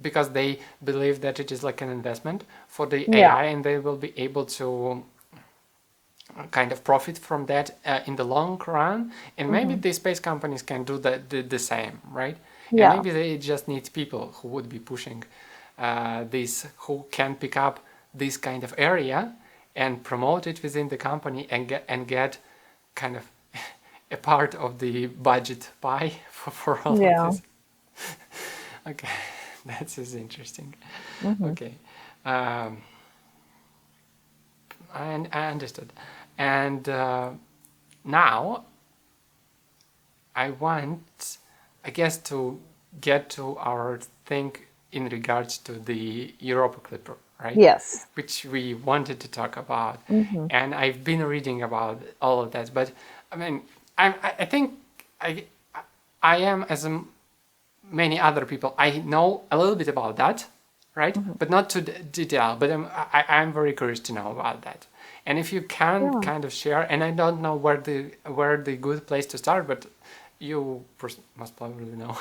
because they believe that it is like an investment for the Yeah. AI, and they will be able to kind of profit from that in the long run. And maybe Hmm. the space companies can do the same, right? And Yeah. maybe they just need people who would be pushing this, who can pick up this kind of area and promote it within the company and get kind of a part of the budget pie for all of Yeah. this. Okay, that is interesting. Hmm. Okay, um, I understood. And now I want, I guess, to get to our thing in regards to the Europa Clipper, right? Yes. Which we wanted to talk about. Hmm. And I've been reading about all of that. But I mean, I think I, I am, as many other people, I know a little bit about that, right? Hmm. But not to detail. But I'm very curious to know about that. And if you can Yeah. kind of share, and I don't know where the good place to start, but you must probably know.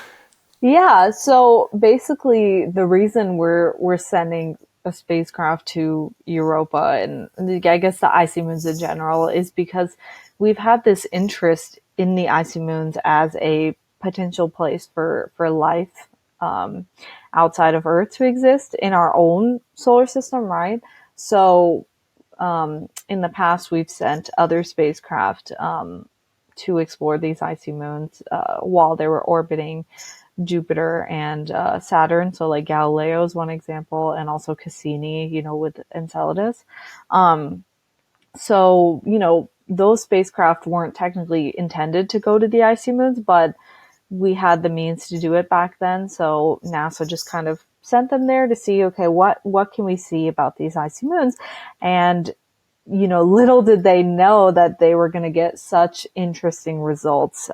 Yeah, so basically the reason we're sending a spacecraft to Europa and I guess the icy moons in general is because we've had this interest in the icy moons as a potential place for life um, outside of Earth to exist in our own solar system, right? So in the past we've sent other spacecraft to explore these icy moons while they were orbiting Jupiter and Saturn. So like Galileo is one example, and also Cassini, with Enceladus. So those spacecraft weren't technically intended to go to the icy moons, but we had the means to do it back then. So NASA just kind of sent them there to see, okay, what can we see about these icy moons, and little did they know that they were going to get such interesting results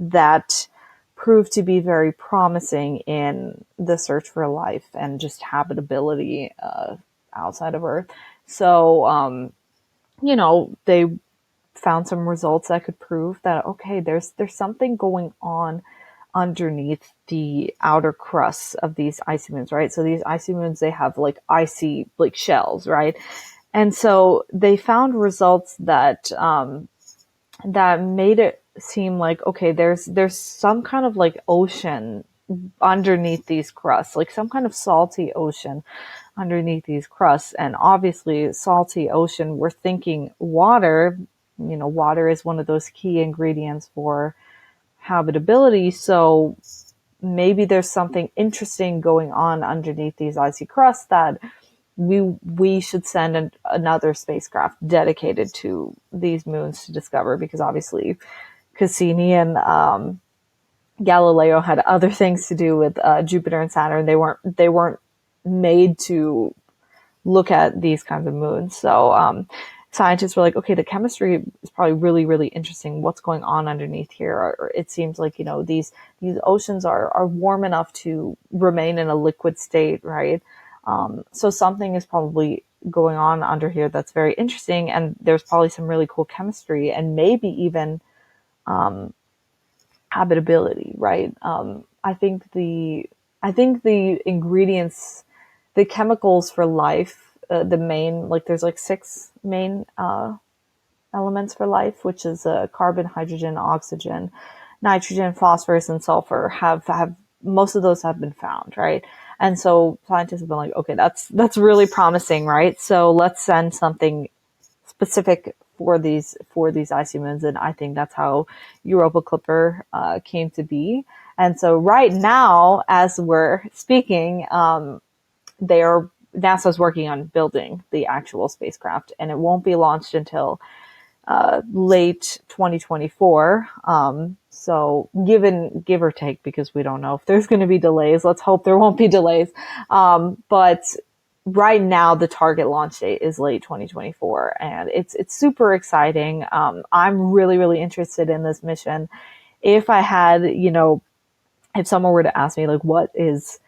that proved to be very promising in the search for life and just habitability outside of Earth. So, they found some results that could prove that okay, there's something going on underneath the outer crusts of these icy moons, right? So these icy moons, they have like icy like shells, right? And so they found results that made it seem like okay, there's some kind of like ocean underneath these crusts, like some kind of salty ocean underneath these crusts. And obviously, salty ocean, we're thinking water. Water is one of those key ingredients for habitability. So maybe there's something interesting going on underneath these icy crusts that we should send another spacecraft dedicated to these moons to discover, because obviously Cassini and Galileo had other things to do with Jupiter and Saturn. They weren't made to look at these kinds of moons. So scientists were like, okay, the chemistry is probably really, really interesting. What's going on underneath here? Or it seems like, these oceans are warm enough to remain in a liquid state, right? So something is probably going on under here that's very interesting, and there's probably some really cool chemistry and maybe even habitability, right? I think the ingredients, the chemicals for life, the main, like there's like six main elements for life, which is carbon, hydrogen, oxygen, nitrogen, phosphorus, and sulfur. Have most of those have been found, right? And so scientists have been like, okay, that's really promising, right? So let's send something specific for these icy moons, and I think that's how Europa Clipper came to be. And so right now, as we're speaking, they are NASA's working on building the actual spacecraft, and it won't be launched until late 2024. So give or take, because we don't know if there's going to be delays. Let's hope there won't be delays. But right now the target launch date is late 2024, and it's super exciting. I'm really, really interested in this mission. If I had, if someone were to ask me like, what is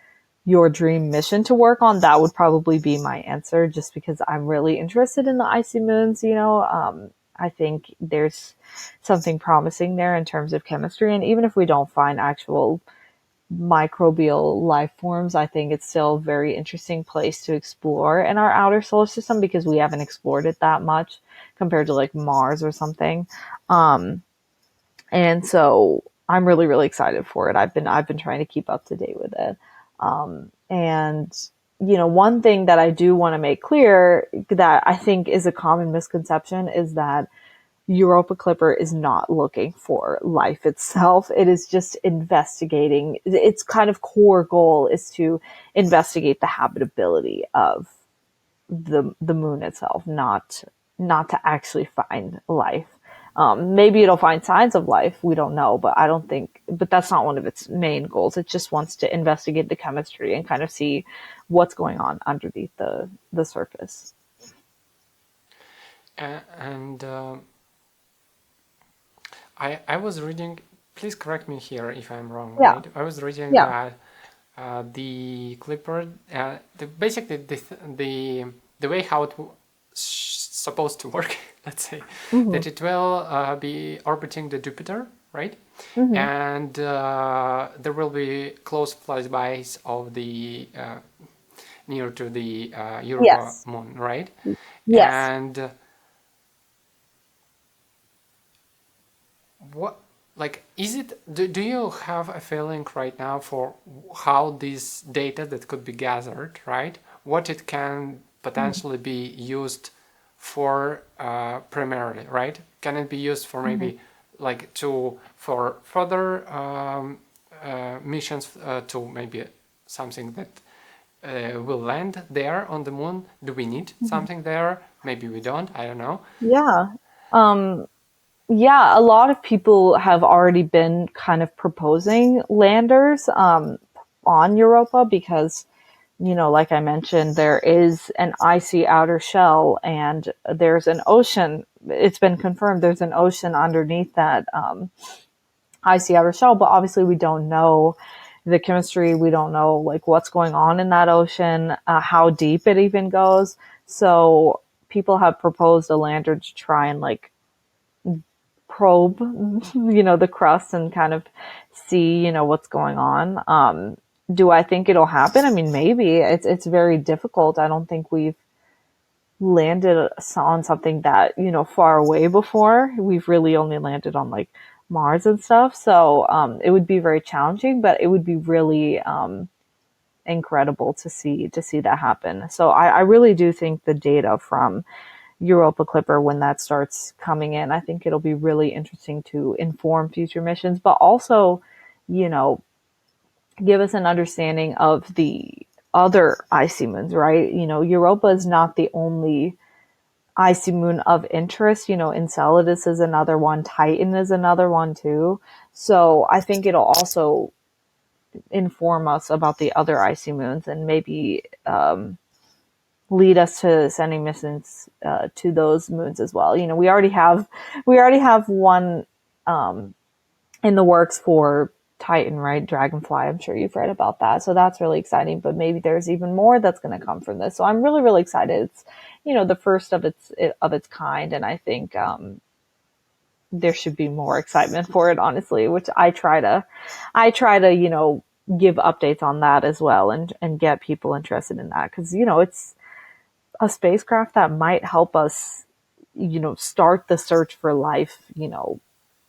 your dream mission to work on, that would probably be my answer, just because I'm really interested in the icy moons. I think there's something promising there in terms of chemistry. And even if we don't find actual microbial life forms, I think it's still a very interesting place to explore in our outer solar system, because we haven't explored it that much compared to like Mars or something. And so I'm really, really excited for it. I've been trying to keep up to date with it. And one thing that I do want to make clear that I think is a common misconception is that Europa Clipper is not looking for life itself. It is just investigating. Its kind of core goal is to investigate the habitability of the moon itself, not to actually find life. Maybe it'll find signs of life. We don't know, but I don't think. But that's not one of its main goals. It just wants to investigate the chemistry and kind of see what's going on underneath the surface. And I was reading. Please correct me here if I'm wrong. Yeah, Right? I was reading yeah. that the Clipper, basically the way how supposed to work, let's say, Hmm. that it will be orbiting the Jupiter, right? Hmm. And there will be close flybys of the near to the Europa Yes. moon, right? Yes. And what, like, is it, do you have a feeling right now for how this data that could be gathered, right? What it can potentially be used for primarily, right? Can it be used for Hmm. maybe like for further missions to maybe something that will land there on the moon? Do we need Hmm. something there? Maybe we don't. I don't know. Yeah. Um, yeah, a lot of people have already been kind of proposing landers on Europa, because, like I mentioned, there is an icy outer shell, and there's an ocean. It's been confirmed there's an ocean underneath that icy outer shell, but obviously we don't know the chemistry. We don't know like what's going on in that ocean, how deep it even goes. So people have proposed a lander to try and like probe, the crust and kind of see, what's going on. Do I think it'll happen? I mean, maybe it's very difficult. I don't think we've landed on something that, far away before. We've really only landed on like Mars and stuff. So, it would be very challenging, but it would be really, incredible to see that happen. So I really do think the data from Europa Clipper, when that starts coming in, I think it'll be really interesting to inform future missions, but also, you know, give us an understanding of the other icy moons, right? You know, Europa is not the only icy moon of interest. You know, Enceladus is another one, Titan is another one too. So I think it'll also inform us about the other icy moons and maybe lead us to sending missions to those moons as well. You know, we already have one in the works for Titan, right? Dragonfly. I'm sure you've read about that. So that's really exciting, but maybe there's even more that's going to come from this. So I'm really, really excited. It's, you know, the first of its kind. And I think, there should be more excitement for it, honestly, which I try to, you know, give updates on that as well and get people interested in that. Cause, you know, it's a spacecraft that might help us, you know, start the search for life, you know,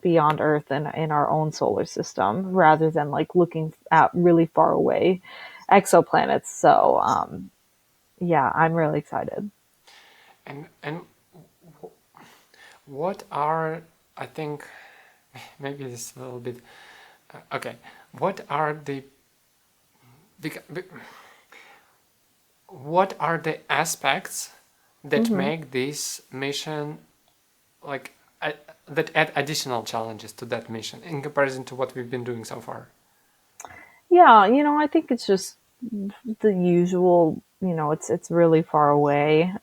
beyond Earth and in our own solar system rather than like looking at really far away exoplanets. So, yeah, I'm really excited. And what are, I think maybe this is a little bit okay. What are the what are the aspects that Mm-hmm. make this mission like that add additional challenges to that mission in comparison to what we've been doing so far? Yeah, you know, I think it's just the usual, you know, it's really far away.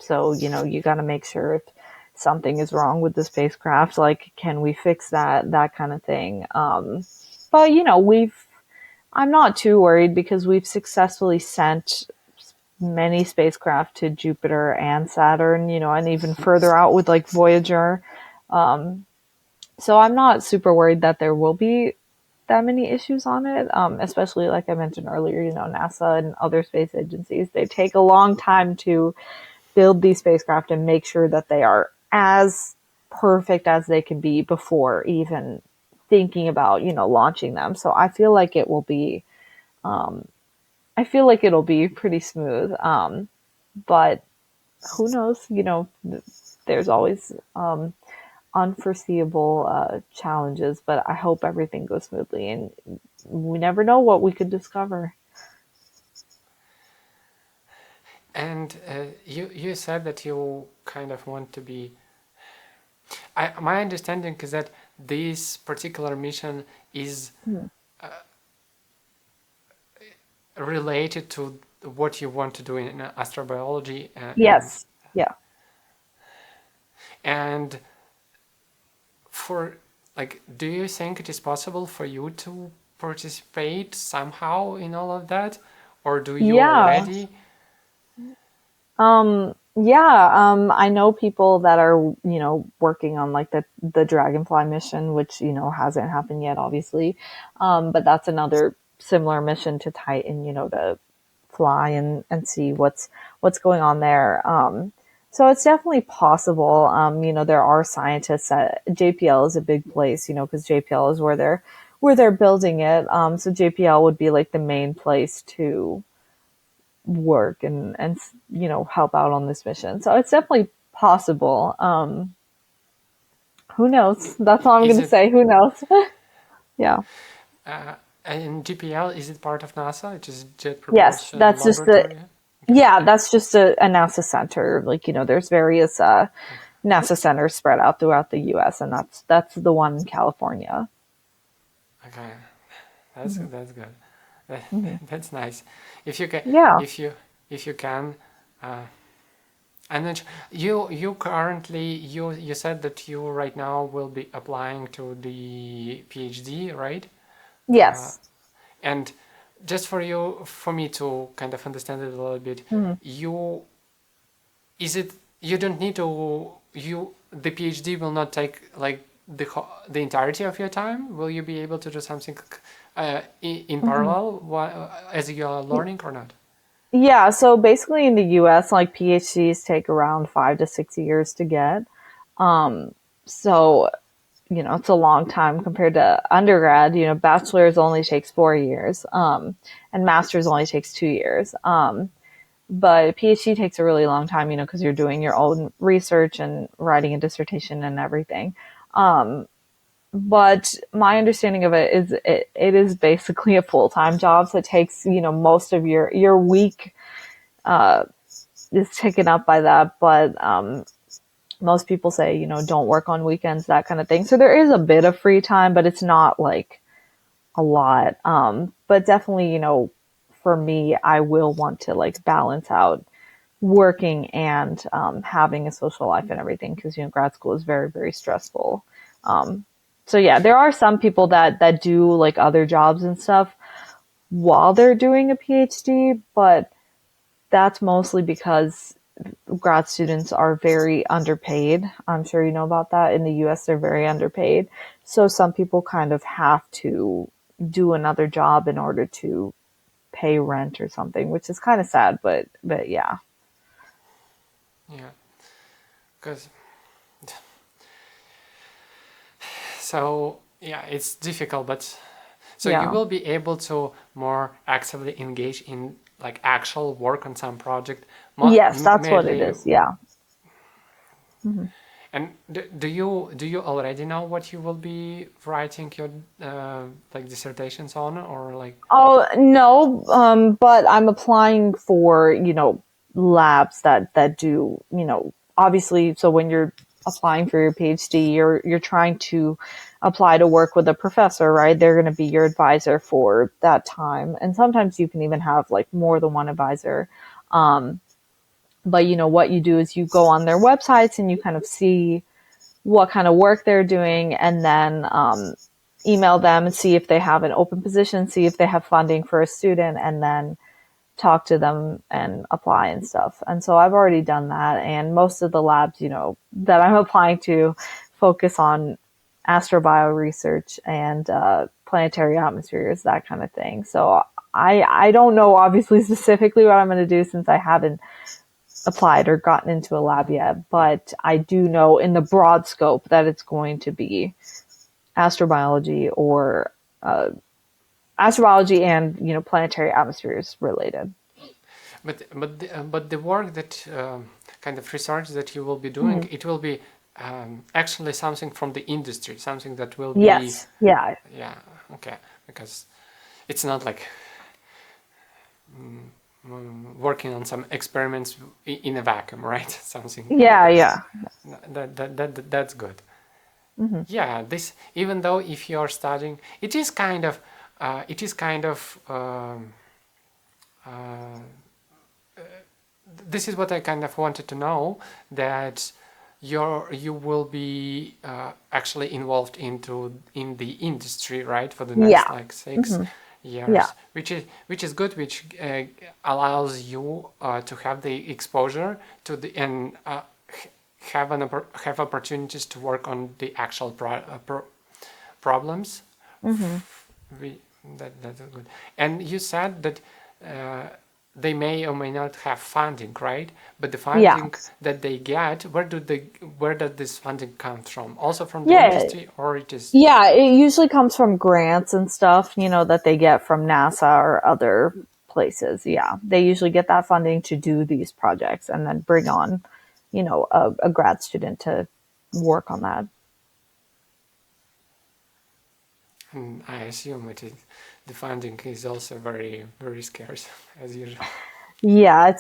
So, you know, you got to make sure if something is wrong with the spacecraft, like, can we fix that, that kind of thing. But, you know, I'm not too worried because we've successfully sent many spacecraft to Jupiter and Saturn, you know, and even further out with like Voyager. So I'm not super worried that there will be that many issues on it, especially like I mentioned earlier, you know, NASA and other space agencies, they take a long time to build these spacecraft and make sure that they are as perfect as they can be before even thinking about, you know, launching them. So I feel like it will be, I feel like it'll be pretty smooth. But who knows, you know, there's always, unforeseeable challenges, but I hope everything goes smoothly. And we never know what we could discover. And you said that you kind of want to be. My understanding is that this particular mission is Hmm. related to what you want to do in astrobiology Yes. Yeah. and for like, do you think it is possible for you to participate somehow in all of that, or do you Yeah. already? Yeah. I know people that are, you know, working on like the Dragonfly mission, which, you know, hasn't happened yet, obviously. But that's another similar mission to Titan, you know, to fly and see what's going on there. So it's definitely possible. You know, there are scientists at JPL is a big place, you know, because JPL is where they're building it. So JPL would be like the main place to work and you know, help out on this mission. So it's definitely possible. Who knows? That's all I'm Is going to it say. Who knows? Yeah. uh, and GPL, is it part of NASA? It is Jet Yes, Propulsion that's just the Laboratory. Okay. yeah, that's just a NASA center. Like, you know, there's various NASA centers spread out throughout the US, and that's the one in California. Okay, that's good. That, Hmm. that's nice. If you can, Yeah. if you if you can, uh, and then you currently you said that you right now will be applying to the PhD, right? Uh, Yes. and just for me to kind of understand it a little bit, Hmm. you is it you don't need to you the PhD will not take like the entirety of your time. Will you be able to do something in Hmm. parallel as you are learning or not? Yeah. So basically, in the US, like PhDs take around 5 to 6 years to get. So it's a long time compared to undergrad. Bachelor's only takes 4 years, and master's only takes 2 years. But PhD takes a really long time, because you're doing your own research and writing a dissertation and everything. But my understanding of it is it is basically a full-time job. So it takes, most of your week is taken up by that. But most people say, don't work on weekends, that kind of thing. So there is a bit of free time, but it's not like a lot. But definitely, for me, I will want to like balance out working and having a social life and everything because, grad school is very, very stressful. So yeah, there are some people that do like other jobs and stuff while they're doing a PhD, but that's mostly because grad students are very underpaid. I'm sure you know about that. In the US, they're very underpaid. So some people kind of have to do another job in order to pay rent or something, which is kind of sad, but yeah. Yeah, because so yeah, it's difficult, but so you Yeah. will be able to more actively engage in like actual work on some project, Yes, that's what it mainly. is. Yeah. Mhm. And do you already know what you will be writing your like dissertations on, or like? Oh, no, but I'm applying for, labs that do, obviously, so when you're applying for your PhD, you're trying to apply to work with a professor, right? They're going to be your advisor for that time. And sometimes you can even have like more than one advisor. Um, but what you do is you go on their websites and you kind of see what kind of work they're doing, and then email them and see if they have an open position, see if they have funding for a student, and then talk to them and apply and stuff. And so I've already done that. And most of the labs, that I'm applying to focus on astrobio research and planetary atmospheres, that kind of thing. So I don't know obviously specifically what I'm going to do since I haven't applied or gotten into a lab yet, but I do know in the broad scope that it's going to be astrobiology or astrobiology and planetary atmospheres related. But the work that kind of research that you will be doing, Mhm. it will be actually something from the industry, something that will be. Yes. Yeah. Yeah, okay, because it's not like working on some experiments in a vacuum, right? Something Yeah. Yeah. that's good. Hmm. Yeah, this, even though if you're studying, it is kind of uh, this is what I kind of wanted to know, that you will be actually involved in the industry, right, for the next Yeah. like six Hmm. Yeah. years, which is good, which allows you to have the exposure to the and have opportunities to work on the actual problems. Hmm. We, that's good. And you said that uh, they may or may not have funding, right? But the Yeah. funding that they get, where does this funding come from? Also from the Yeah. industry, or it is? Yeah. It usually comes from grants and stuff, that they get from NASA or other places. Yeah. They usually get that funding to do these projects and then bring on, a grad student to work on that. I assume the funding is also very very scarce as usual. Yeah,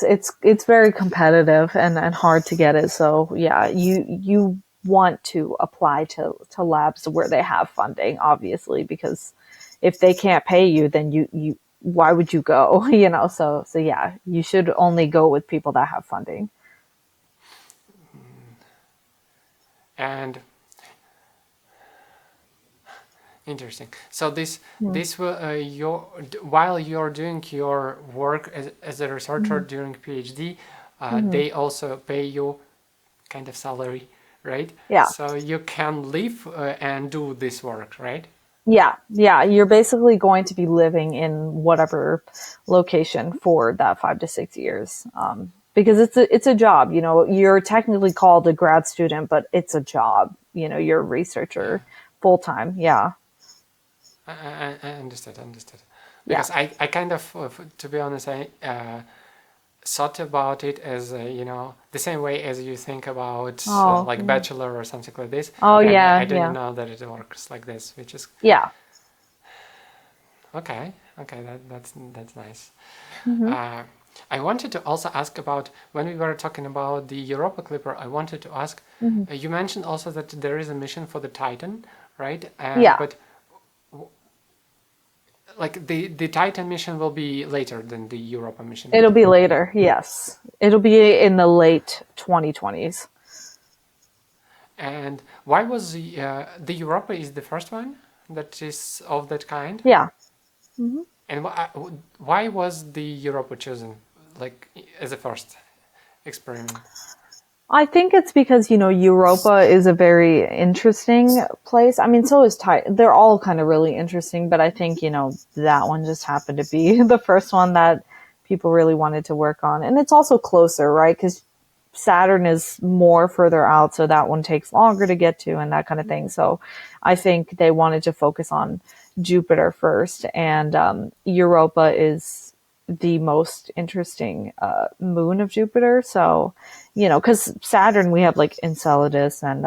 it's very competitive and hard to get it. So yeah, you want to apply to labs where they have funding, obviously, because if they can't pay you, then you why would you go? So yeah, you should only go with people that have funding. And interesting. So Mm-hmm. this will your while you're doing your work as a researcher during PhD, Mm-hmm. they also pay you kind of salary, right? Yeah. So you can live and do this work, right? Yeah, yeah, you're basically going to be living in whatever location for that 5 to 6 years, because it's a job. You're technically called a grad student, but it's a job. You're a Yeah. researcher full time. Yeah. I understood. Yeah. Because I kind of, to be honest, I thought about it as the same way as you think about Oh, like yeah. bachelor or something like this, Oh, and I yeah. didn't Yeah. know that it works like this, which is Yeah. okay. Okay, that's nice. Hmm. Uh, I wanted to also ask about when we were talking about the Europa Clipper. I wanted to ask. Hmm. You mentioned also that there is a mission for the Titan, right? Yeah. But like the Titan mission will be later than the Europa mission, right? It'll be later. Yes. It'll be in the late 2020s. And why was the Europa is the first one that is of that kind? Yeah. Hmm. And why was the Europa chosen, like as a first experiment? I think it's because, Europa is a very interesting place. I mean, so is They're all kind of really interesting, but I think, that one just happened to be the first one that people really wanted to work on. And it's also closer, right? Because Saturn is more further out, so that one takes longer to get to and that kind of thing. So I think they wanted to focus on Jupiter first, and Europa is the most interesting moon of Jupiter. So, because Saturn we have like Enceladus and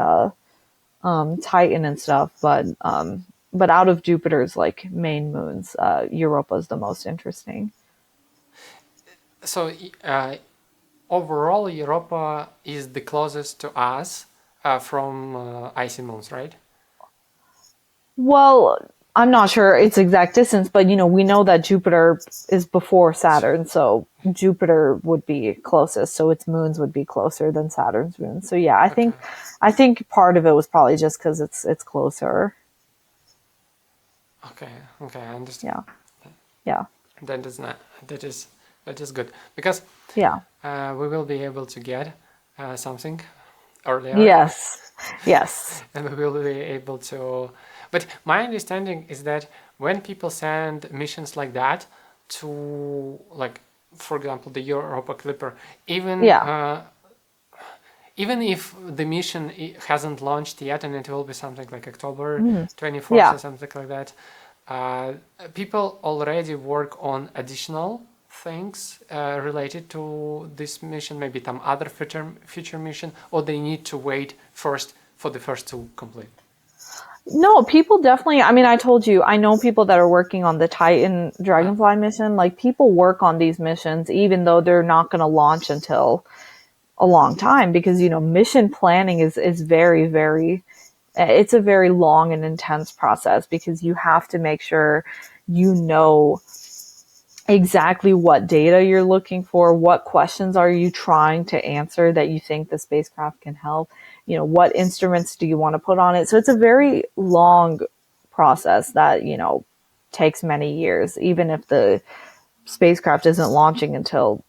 Titan and stuff, but out of Jupiter's like main moons, Europa is the most interesting. So overall, Europa is the closest to us from icy moons, right? Well, I'm not sure its exact distance, but we know that Jupiter is before Saturn, so Jupiter would be closest, so its moons would be closer than Saturn's moons. So yeah, I Okay, think I think part of it was probably just because it's closer. okay, okay. I understand. Yeah, yeah, That is not that is that is good because yeah. we will be able to get something earlier, Yes, yes. and we will be able to. But my understanding is that when people send missions like that to, like, for example, the Europa Clipper, even Yeah. uh, even if the mission hasn't launched yet, and it will be something like October Hmm. 24th or Yeah. something like that, uh, people already work on additional things related to this mission, maybe some other future mission, or they need to wait first for the first to complete. No, people definitely, I mean, I told you, I know people that are working on the Titan Uh, Dragonfly mission. Like, people work on these missions even though they're not going to launch until a long time because, mission planning is very, very, it's a very long and intense process because you have to make sure you know exactly what data you're looking for, what questions are you trying to answer that you think the spacecraft can help, what instruments do you want to put on it. So it's a very long process that, takes many years, even if the spacecraft isn't launching until,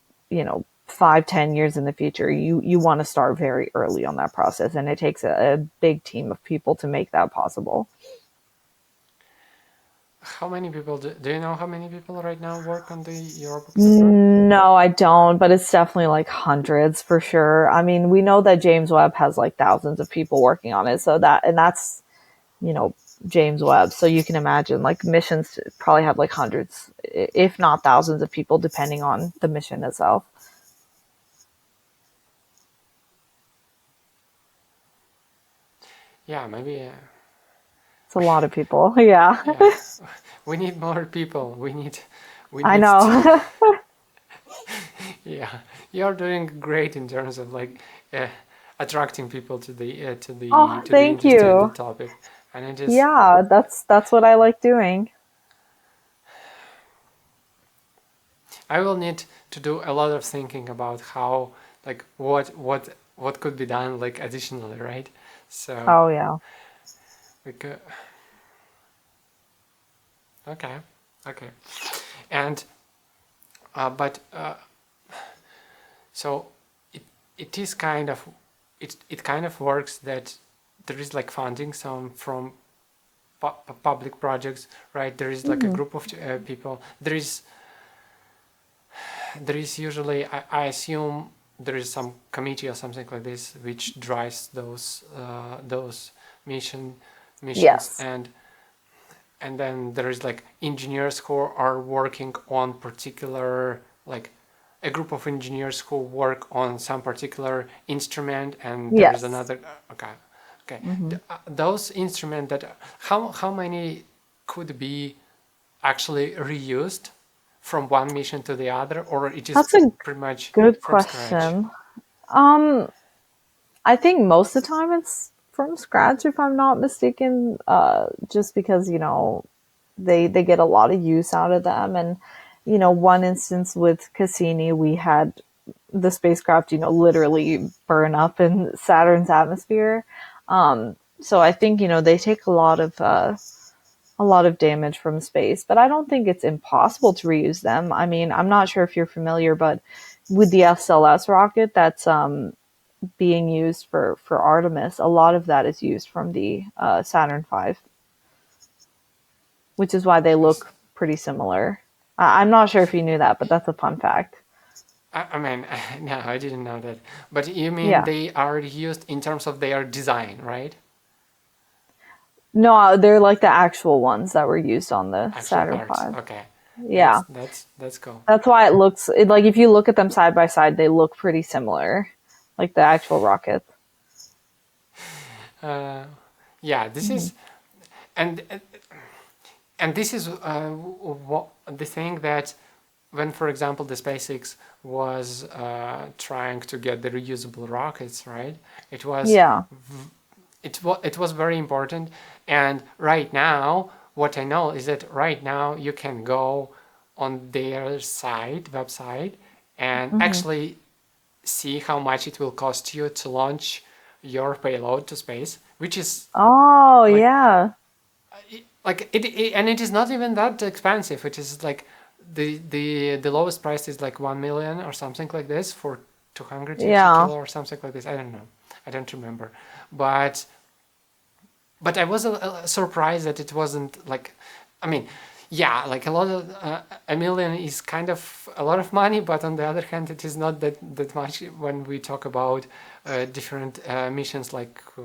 5-10 years in the future. You want to start very early on that process, and it takes a big team of people to make that possible. how many people do you know how many people right now work on the Europa Clipper? No, I don't, but it's definitely like hundreds for sure. I mean, we know that James Webb has like thousands of people working on it. So that's, you know, James Webb. So you can imagine like missions probably have like hundreds, if not thousands of people, depending on the mission itself. Yeah, maybe. It's a lot of people. Yeah, Yeah, we need more people. We I need to. know. Yeah, you're doing great in terms of like uh, attracting people to Oh, to the thank interest in the you. topic, and it is. Yeah, that's what I like doing. I will need to do a lot of thinking about how, like, what could be done like additionally, right? So Oh yeah. we could. Okay, okay, and but so it it is kind of it kind of works that there is like funding some from public projects, right? There is like a Hmm. group of people. There is usually, I assume, there is some committee or something like this which drives those mission missions, Yes. and then there is like engineers who are working on particular, like a group of engineers who work on some particular instrument, and there is Yes. another. Okay, okay. Hmm. Those instruments that how many could be actually reused from one mission to the other, or it is That's a pretty much good from scratch? question. Um, I think most of the time it's from scratch, if I'm not mistaken, just because, they get a lot of use out of them. And, one instance with Cassini, we had the spacecraft, literally burn up in Saturn's atmosphere. So I think, they take a lot of damage from space, but I don't think it's impossible to reuse them. I mean, I'm not sure if you're familiar, but with the SLS rocket that's being used for Artemis, a lot of that is used from the Saturn V, which is why they look pretty similar. I'm not sure if you knew that, but that's a fun fact. I mean, no, I didn't know that. But you mean Yeah. they are used in terms of their design, right? No, they're like the actual ones that were used on the Actual Saturn parts. V. Okay, Yeah. that's cool. That's why like if you look at them side by side, they look pretty similar, like the actual rockets. Uh, yeah, this Hmm. is and and this is what the thing that when, for example, the SpaceX was trying to get the reusable rockets, right? It was Yeah. it was very important. And right now, what I know is that right now you can go on their website, and Hmm. actually see how much it will cost you to launch your payload to space, which is Oh, like yeah. and it is not even that expensive. It is like the lowest price is like 1 million or something like this for 250 Yeah. kilo or something like this. I don't know. I don't remember. But I was surprised that it wasn't like, I mean, yeah, like a lot of 1 million is kind of a lot of money, but on the other hand, it is not that much when we talk about different missions like a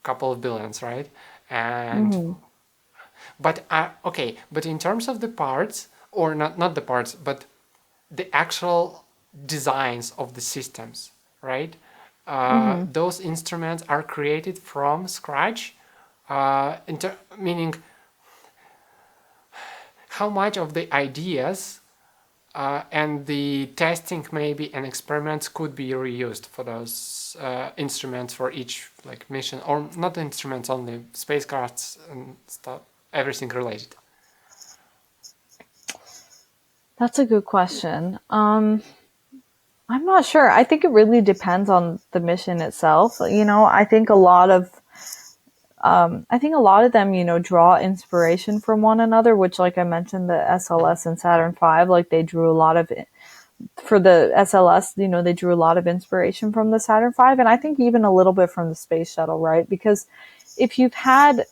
couple of billions, right? And Hmm. but okay, but in terms of the parts, or not the parts, but the actual designs of the systems, right? Hmm. Those instruments are created from scratch, meaning how much of the ideas and the testing maybe and experiments could be reused for those instruments for each like mission, or not instruments only, spacecrafts and stuff, everything related. That's a good question. I'm not sure. I think it really depends on the mission itself. I think a lot of them, draw inspiration from one another, which, like I mentioned, the Mm-hmm. SLS and Saturn V, like they drew a lot of for the SLS, they drew a lot of inspiration from the Saturn V, and I think even a little bit from the space shuttle, right? Because if you've had,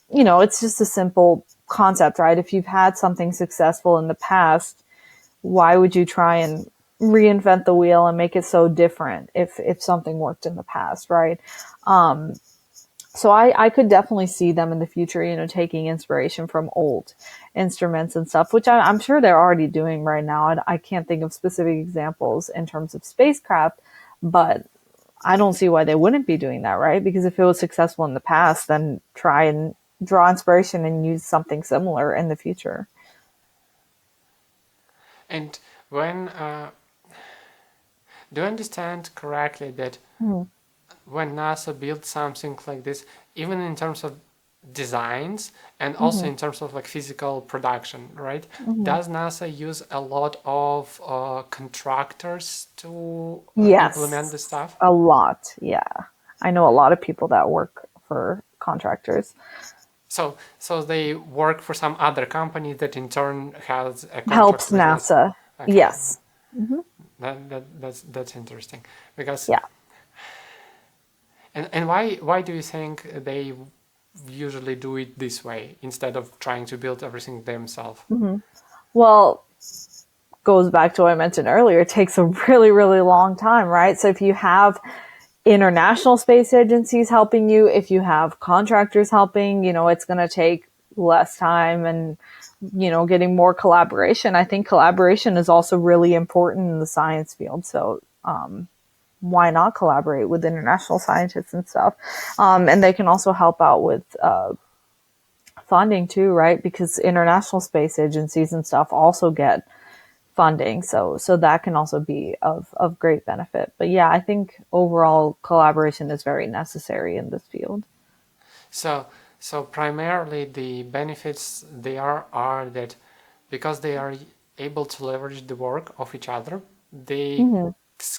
it's just a simple concept, right? If you've had something successful in the past, why would you try and reinvent the wheel and make it so different if something worked in the past, right? So I could definitely see them in the future, taking inspiration from old instruments and stuff, which I'm sure they're already doing right now. I can't think of specific examples in terms of spacecraft, but I don't see why they wouldn't be doing that, right? Because if it was successful in the past, then try and draw inspiration and use something similar in the future. And when do you understand correctly that Mm-hmm. when NASA built something like this, even in terms of designs and also Mm-hmm. in terms of like physical production, right? Mm-hmm. Does NASA use a lot of contractors to implement Yes, the stuff? a lot. Yeah. I know a lot of people that work for contractors. So they work for some other company that in turn has a contract Helps with NASA. NASA. Okay, Yes. Hmm. that's interesting because Yeah. and why do you think they usually do it this way instead of trying to build everything themselves? Hmm. Well, goes back to what I mentioned earlier. It takes a really, really long time, right? So if you have international space agencies helping you, if you have contractors helping, it's going to take less time and, getting more collaboration. I think collaboration is also really important in the science field. So, why not collaborate with international scientists and stuff? And they can also help out with funding too, right? Because international space agencies and stuff also get funding. So that can also be of great benefit. But yeah, I think overall collaboration is very necessary in this field. So, so primarily the benefits are that because they are able to leverage the work of each other, they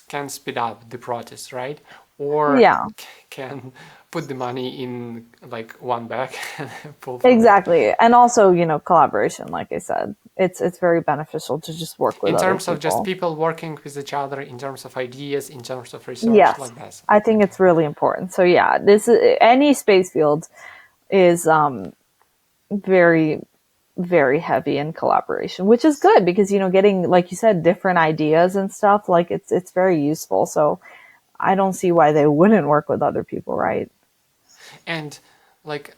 can speed up the process, right? Or Yeah, can put the money in like one bag and pull from it. exactly. And also, collaboration, like I said, it's very beneficial to just work with In other terms of just people. people working with each other, in terms of ideas, in terms of research, Yes, like that. I think it's really important. So yeah, this is any space field is very very heavy in collaboration, which is good because getting, like you said, different ideas and stuff, like it's very useful. So I don't see why they wouldn't work with other people, right? And like,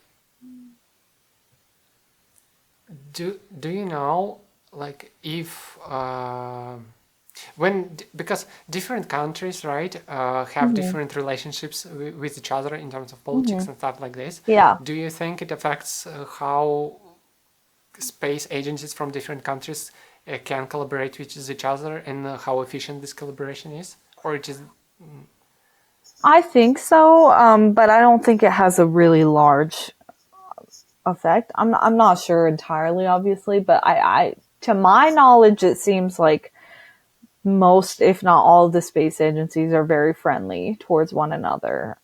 do you know like if when because different countries, right, have Hmm. different relationships with each other in terms of Hmm. politics and stuff like this. Yeah. Do you think it affects how space agencies from different countries can collaborate with each other and how efficient this collaboration is, or it is? I think so, but I don't think it has a really large effect. I'm not sure entirely, obviously, but to my knowledge, it seems like most, if not all, of the space agencies are very friendly towards one another.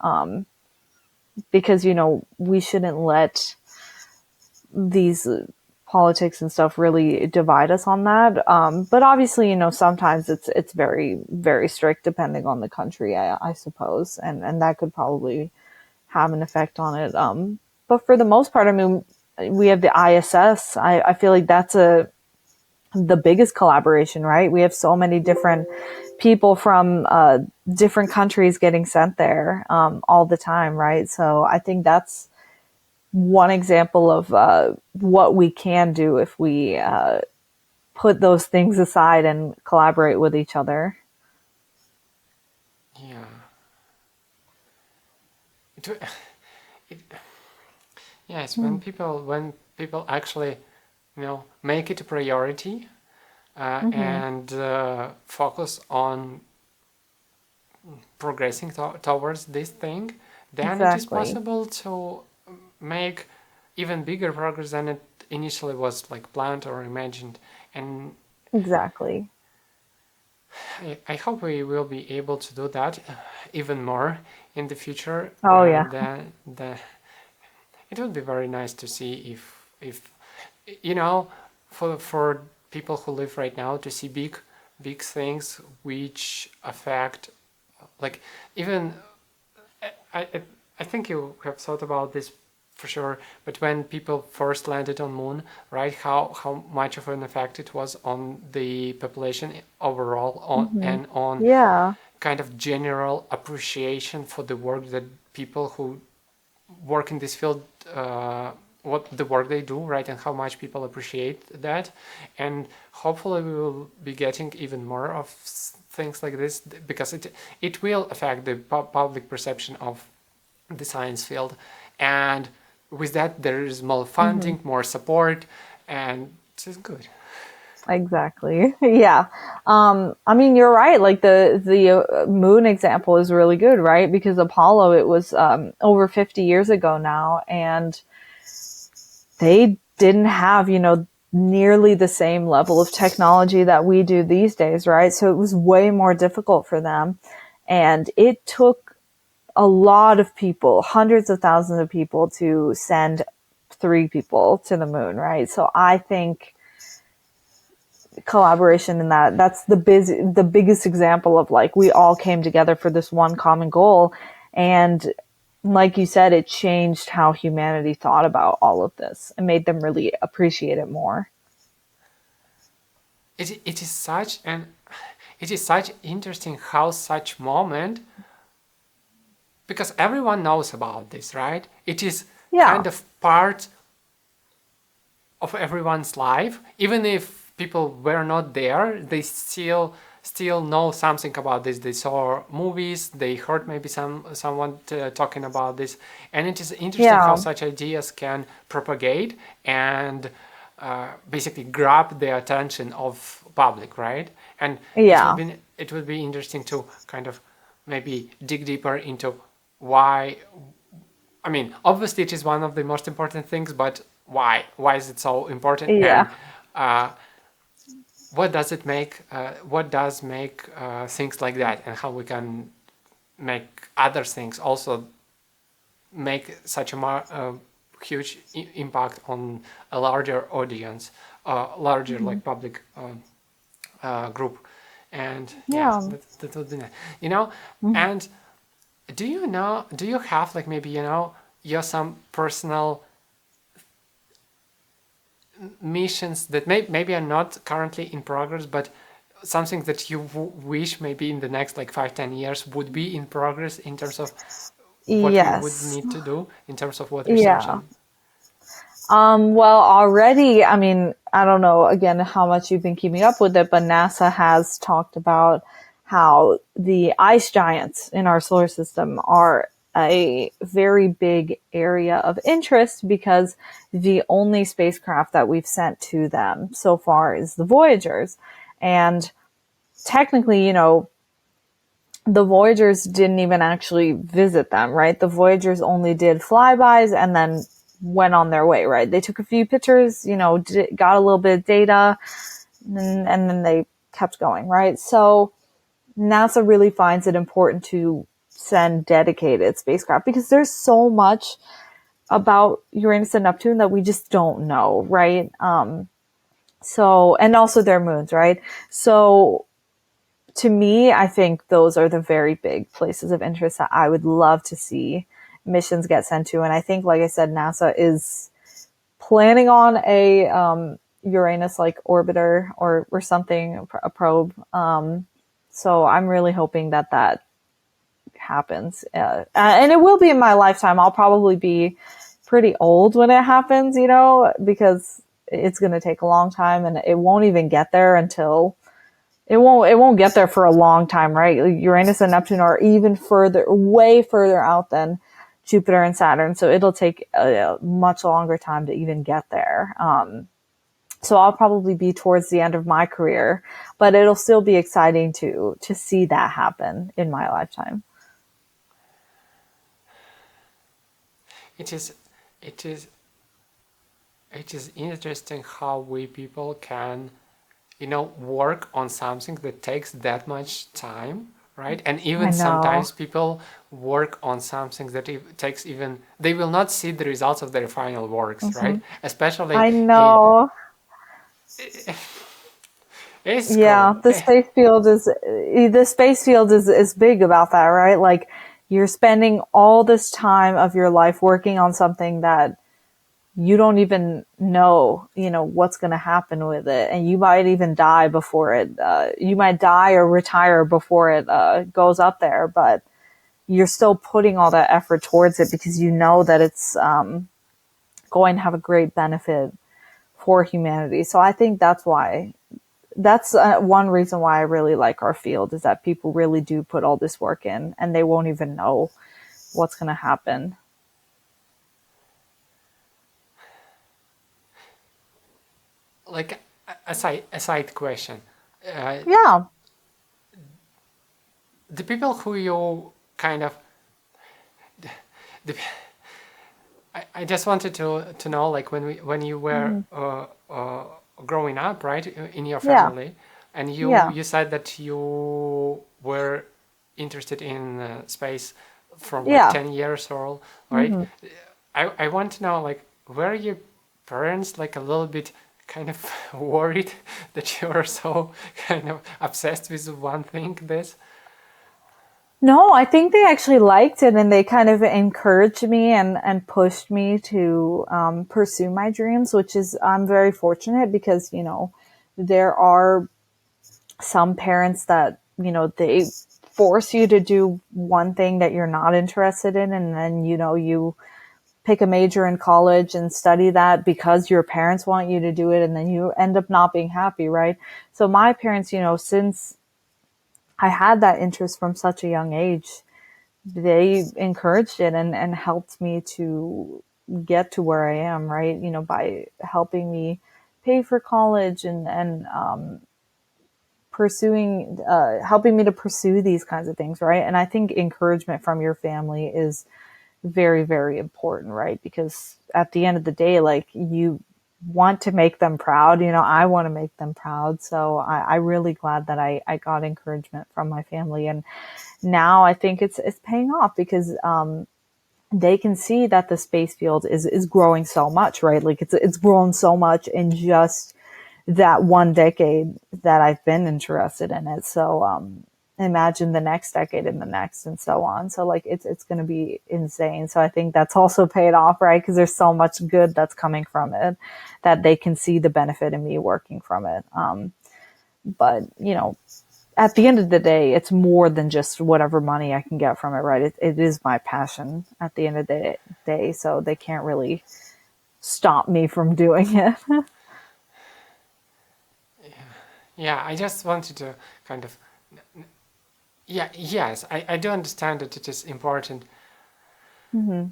Because we shouldn't let these politics and stuff really divide us on that. But obviously, sometimes it's very very strict depending on the country, I suppose, and that could probably have an effect on it. But for the most part, I mean, we have the ISS. I feel like that's the biggest collaboration, right? We have so many different people from different countries getting sent there all the time, right? So I think that's one example of what we can do if we put those things aside and collaborate with each other. Yeah. It, it, yes, when people actually, make it a priority Mm-hmm. and focus on progressing towards this thing, then it is Exactly. possible to make even bigger progress than it initially was like planned or imagined. And Exactly. I hope we will be able to do that even more in the future. Oh yeah. Then it would be very nice to see if you know for people who live right now to see big things which affect like even I I think you have thought about this for sure. But when people first landed on Moon, right, how much of an effect it was on the population overall, Mm-hmm. and on Yeah. kind of general appreciation for the work that people who work in this field, what the work they do, right, and how much people appreciate that. And hopefully we will be getting even more of things like this because it will affect the public perception of the science field. And with that, there is more Mm-hmm. funding, more support, and this is good. Exactly. Yeah. I mean, you're right. Like the moon example is really good, right? Because Apollo, it was over 50 years ago now, and they didn't have, nearly the same level of technology that we do these days, right? So it was way more difficult for them. And it took a lot of people, hundreds of thousands of people, to send three people to the moon, right? So I think collaboration in that's the biggest example of like we all came together for this one common goal, and like you said, it changed how humanity thought about all of this and made them really appreciate it more. It is such an it is such interesting how such moment because everyone knows about this, right? It is Yeah. kind of part of everyone's life. Even if people were not there, they still know something about this. They saw movies, they heard maybe someone talking about this, and it is interesting how Yeah. such ideas can propagate and basically grab the attention of public, right? And Yeah. it would be interesting to kind of maybe dig deeper into why. I mean, obviously, it is one of the most important things, but why? Why is it so important? And Yeah. uh, what does it make? What does make things like that, and how we can make other things also make such a huge impact on a larger audience, larger Mhm. like public group, and yeah, Yeah. that would be nice, you know. Mhm. And do you know? Do you have like maybe your some personal missions that maybe are not currently in progress, but something that you wish maybe in the next like 5-10 years would be in progress in terms of what we would Yes. need to do in terms of what research Yeah. and Well, already, I mean, I don't know again how much you've been keeping up with it, but NASA has talked about how the ice giants in our solar system are a very big area of interest because the only spacecraft that we've sent to them so far is the Voyagers. And technically, the Voyagers didn't even actually visit them, right? The Voyagers only did flybys and then went on their way, right? They took a few pictures, got a little bit of data, and then they kept going, right? So NASA really finds it important to send dedicated spacecraft because there's so much about Uranus and Neptune that we just don't know, right? And also their moons, right? So to me, I think those are the very big places of interest that I would love to see missions get sent to. And I think, like I said, NASA is planning on a Uranus like orbiter or something, a probe. So I'm really hoping that that happens. And it will be in my lifetime. I'll probably be pretty old when it happens, because it's going to take a long time and it won't even get there until it won't get there for a long time, right? Uranus and Neptune are even further, way further out than Jupiter and Saturn, so it'll take a much longer time to even get there. So I'll probably be towards the end of my career, but it'll still be exciting to see that happen in my lifetime. it is it is it is interesting how we people can work on something that takes that much time, right? And I even know. sometimes people work on something that it takes even they will not see the results of their final works, right? Hmm. Especially I in know. it's Yeah, cool. the space field is big about that, right? Like you're spending all this time of your life working on something that you don't even know, what's going to happen with it, and you might even die before it. You might die or retire before it goes up there, but you're still putting all that effort towards it because you know that it's going to have a great benefit for humanity. So I think that's one reason why I really like our field is that people really do put all this work in and they won't even know what's going to happen. Like a side question. Uh, Yeah. the people who you kind of the, I just wanted to know like when you were Hmm. growing up, right, in your Yeah. family, and you Yeah. you said that you were interested in space from like Yeah. 10 years old, right? Hmm. I want to know like were your parents like a little bit kind of worried that you were so kind of obsessed with one thing this. No, I think they actually liked it and they kind of encouraged me and pushed me to pursue my dreams, which is, I'm very fortunate because, there are some parents that, they force you to do one thing that you're not interested in, and then you pick a major in college and study that because your parents want you to do it, and then you end up not being happy, right? So my parents, since I had that interest from such a young age, they encouraged it and helped me to get to where I am, right? By helping me pay for college and pursuing, helping me to pursue these kinds of things, right? And I think encouragement from your family is very, very important, right? Because at the end of the day, like, you want to make them proud. I want to make them proud. So I'm really glad that I got encouragement from my family. And now I think it's paying off because, they can see that the space field is growing so much, right? Like, it's grown so much in just that one decade that I've been interested in it. So, imagine the next decade and the next and so on. So like, it's going to be insane. So I think that's also paid off, right? Because there's so much good that's coming from it that they can see the benefit in me working from it. But at the end of the day, it's more than just whatever money I can get from it, right? It is my passion at the end of the day. So they can't really stop me from doing it. Yeah, I just wanted to kind of, yeah, yes, I do understand that it is important. Mm-hmm.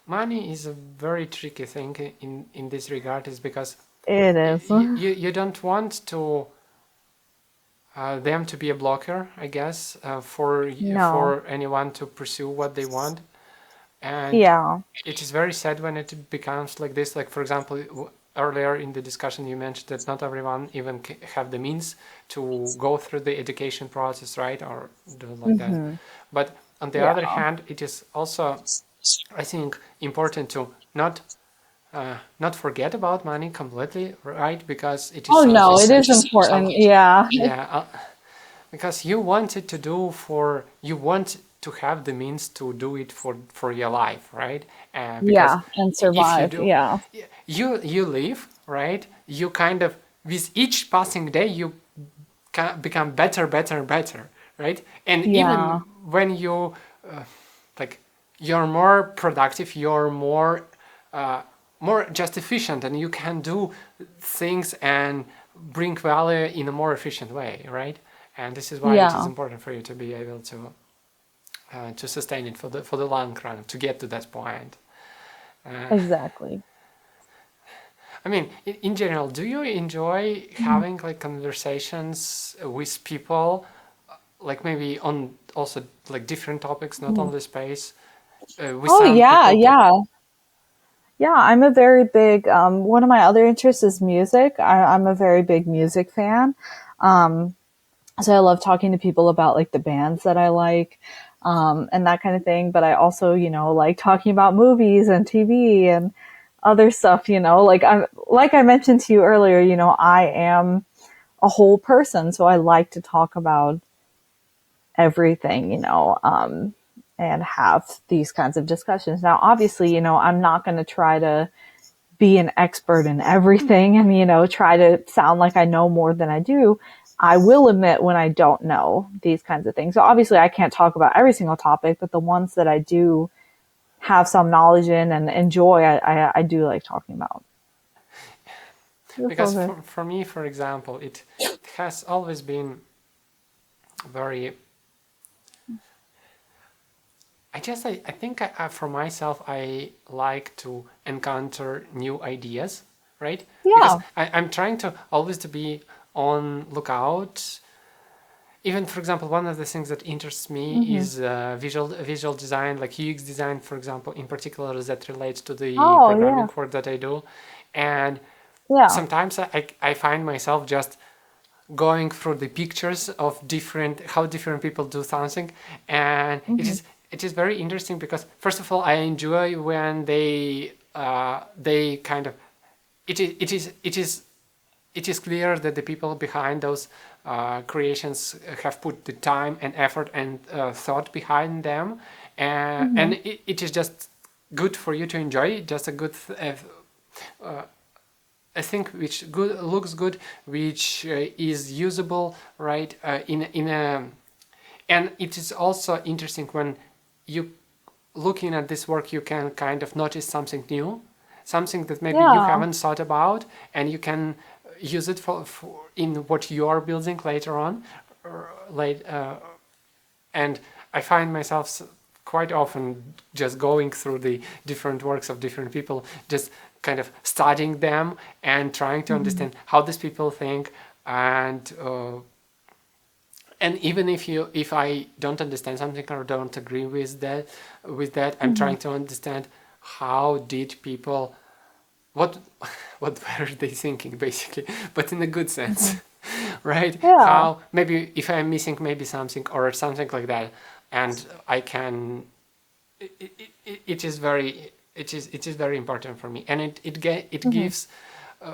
Money is a very tricky thing in this regard, is because It is. you don't want to them to be a blocker, I guess, No. for anyone to pursue what they want. And Yeah. it is very sad when it becomes like this. Like, for example, earlier in the discussion, you mentioned that not everyone even have the means to go through the education process, right? Or do it like that. Mm-hmm. But on the other Yeah. hand, it is also, I think, important to not forget about money completely, right? Because it is Oh so no, it is some important. Yeah. yeah, because you want it to do for you want to have the means to do it for your life, right? Because Yeah. And if you survive. do, Yeah. you live, right? You kind of, with each passing day you become better, better, better, right? And even Yeah. when you like, you're more productive, you're more just efficient, and you can do things and bring value in a more efficient way, right? And this is why it is Yeah. important for you to be able to sustain it for the long run, to get to that point. Uh, Exactly. I mean, in general, do you enjoy having like conversations with people, like maybe on also like different topics, not Mhm. only space, with Oh some yeah, people? yeah. Yeah, I'm a very big, one of my other interests is music. I'm a very big music fan. Um, so I love talking to people about like the bands that I like, and that kind of thing. But I also, like talking about movies and TV and other stuff, like I mentioned to you earlier, I am a whole person. So I like to talk about everything, and have these kinds of discussions. Now, obviously, I'm not going to try to be an expert in everything and, try to sound like I know more than I do. I will admit when I don't know these kinds of things. So obviously I can't talk about every single topic, but the ones that I do have some knowledge in and enjoy, I do like talking about. That's Because okay. for me, for example, it has always been very. I think for myself, I like to encounter new ideas, right? Because Yeah. I'm trying to always to be on lookout. Even, for example, one of the things that interests me Hmm. is visual design, like UX design, for example, in particular, that relates to the Oh, yeah. programming work that I do. And Yeah. sometimes I find myself just going through the pictures of different how different people do something, and Hmm. it is very interesting because, first of all, I enjoy when they kind of, it is clear that the people behind those creations have put the time and effort and thought behind them, Hmm. and it is just good for you to enjoy, just a thing which looks good, which is usable, right, in a And it is also interesting when you looking at this work, you can kind of notice something new, something that maybe you Yeah. haven't thought about, and you can use it for in what you are building later on. Late, and I find myself quite often just going through the different works of different people, just kind of studying them and trying to Mm-hmm. understand how these people think, and even if I don't understand something or don't agree with that, I'm Mm-hmm. trying to understand how did people what what were they thinking basically, but in a good sense, Mm-hmm. right? Yeah. How maybe if I'm missing maybe something or something like that, and I can it is very it is very important for me, and it Mm-hmm. gives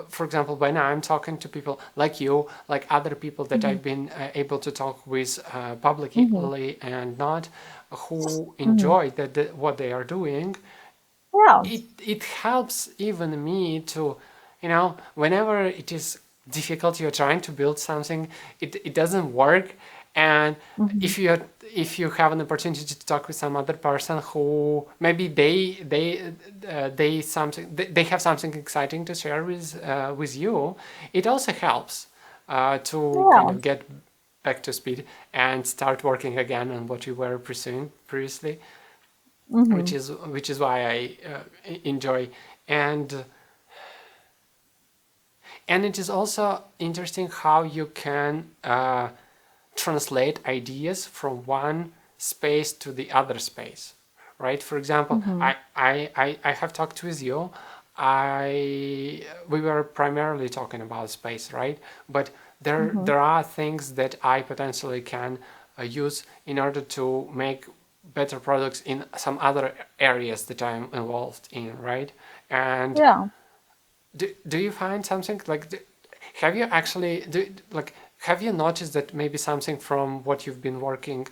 for example, when I'm talking to people like you, like other people that Mm-hmm. I've been able to talk with Mm-hmm. publicly and not, who Mm-hmm. enjoy what they are doing, Yeah. it helps even me to, whenever it is difficult, you're trying to build something, it doesn't work, and Mm-hmm. if you have an opportunity to talk with some other person who maybe they have something exciting to share with you, it also helps to kind Yeah. of get back to speed and start working again on what you were pursuing previously, Mm-hmm. which is why I enjoy. And and it is also interesting how you can translate ideas from one space to the other space, right? For example, Mm-hmm. I have talked with you. We were primarily talking about space, right? But there Mm-hmm. there are things that I potentially can use in order to make better products in some other areas that I'm involved in, right? And Yeah. do you find something like have you actually have you noticed that maybe something from what you've been working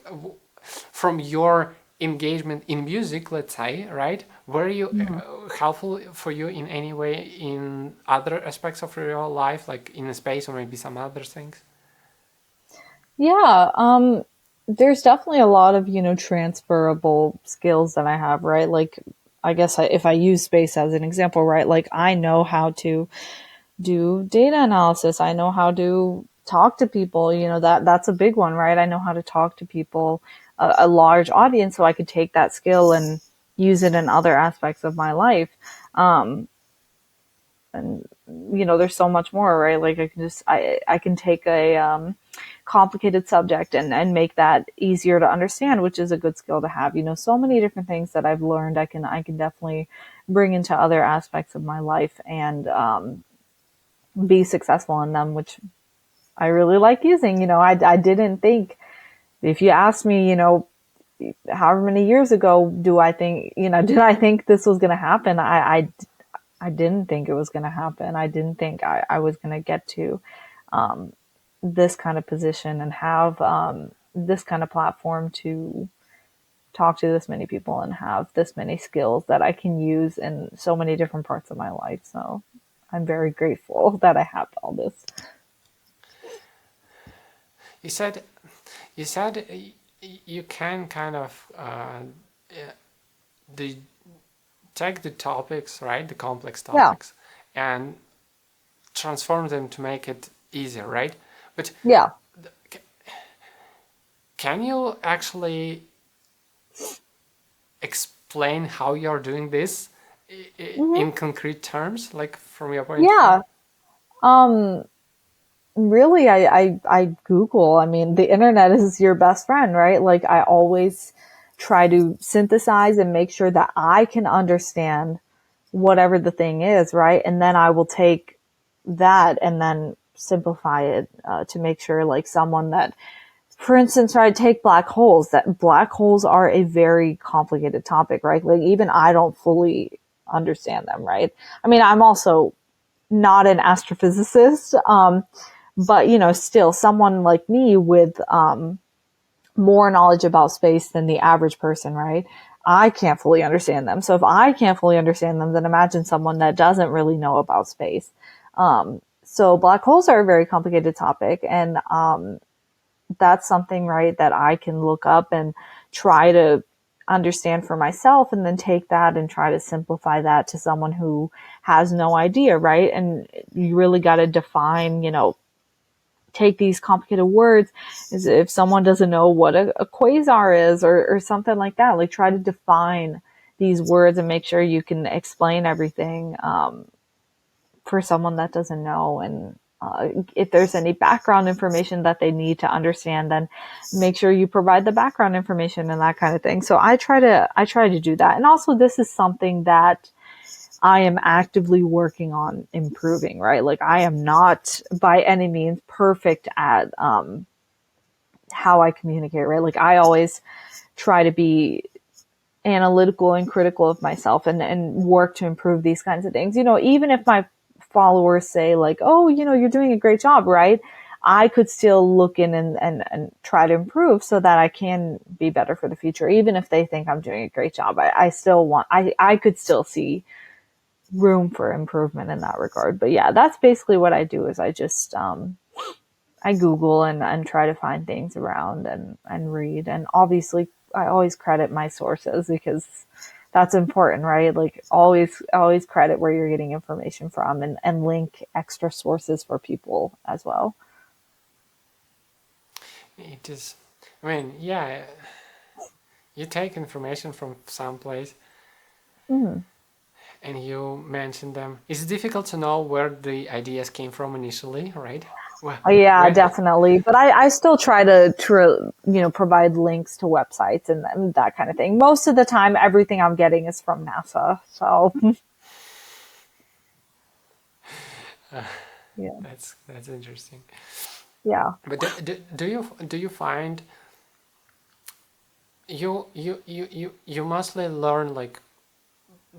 from your engagement in music, let's say, right, were you Mm-hmm. helpful for you in any way in other aspects of your life, like in space or maybe some other things? Yeah. There's definitely a lot of, transferable skills that I have, right? Like, I guess if I use space as an example, right? Like, I know how to do data analysis. I know how to talk to people. That's a big one, right? I know how to talk to people, a large audience, so I could take that skill and use it in other aspects of my life. Um, and there's so much more, right? Like I can take a complicated subject and make that easier to understand, which is a good skill to have. So many different things that I've learned I can definitely bring into other aspects of my life and be successful in them, which I really like using. I didn't think, if you asked me, however many years ago, did I think this was going to happen? I didn't think it was going to happen. I didn't think I was going to get to this kind of position and have this kind of platform to talk to this many people and have this many skills that I can use in so many different parts of my life. So I'm very grateful that I have all this. You said you said you can kind of the take the topics, right, the complex Yeah. topics, and transform them to make it easier, right? But Yeah. can you actually explain how you're doing this Hmm. in concrete terms, like from your point of view? Yeah. Um, really, I Google. I mean, the internet is your best friend, right? Like, I always try to synthesize and make sure that I can understand whatever the thing is, right? And then I will take that and then simplify it to make sure, like, someone that, for instance, right, take black holes, that black holes are a very complicated topic, right? Like, even I don't fully understand them, right? I mean, I'm also not an astrophysicist, but still someone like me with more knowledge about space than the average person, right? I can't fully understand them. So if I can't fully understand them, then imagine someone that doesn't really know about space. So black holes are a very complicated topic, and that's something, right, that I can look up and try to understand for myself, and then take that and try to simplify that to someone who has no idea, right? And you really got to define, take these complicated words. Is if someone doesn't know what a quasar is, or something like that, like try to define these words and make sure you can explain everything for someone that doesn't know. And if there's any background information that they need to understand, then make sure you provide the background information and that kind of thing. So I try to do that. And also, this is something that I am actively working on improving, right? Like, I am not by any means perfect at how I communicate, right? Like, I always try to be analytical and critical of myself, and work to improve these kinds of things. Even if my followers say, like, oh, you're doing a great job, right? I could still look in and try to improve so that I can be better for the future. Even if they think I'm doing a great job, I still I could still see room for improvement in that regard. But yeah, that's basically what I do. Is I just, I Google and try to find things around, and read. And obviously, I always credit my sources, because that's important, right? Like, always credit where you're getting information from, and link extra sources for people as well. It is, I mean, yeah, you take information from some place Mm-hmm. and you mention them. It's difficult to know where the ideas came from initially, right? Well, Oh, yeah, where, definitely. But I still try to provide links to websites, and that kind of thing. Most of the time, everything I'm getting is from NASA. So yeah, that's interesting. yeah. But do you find you mostly learn like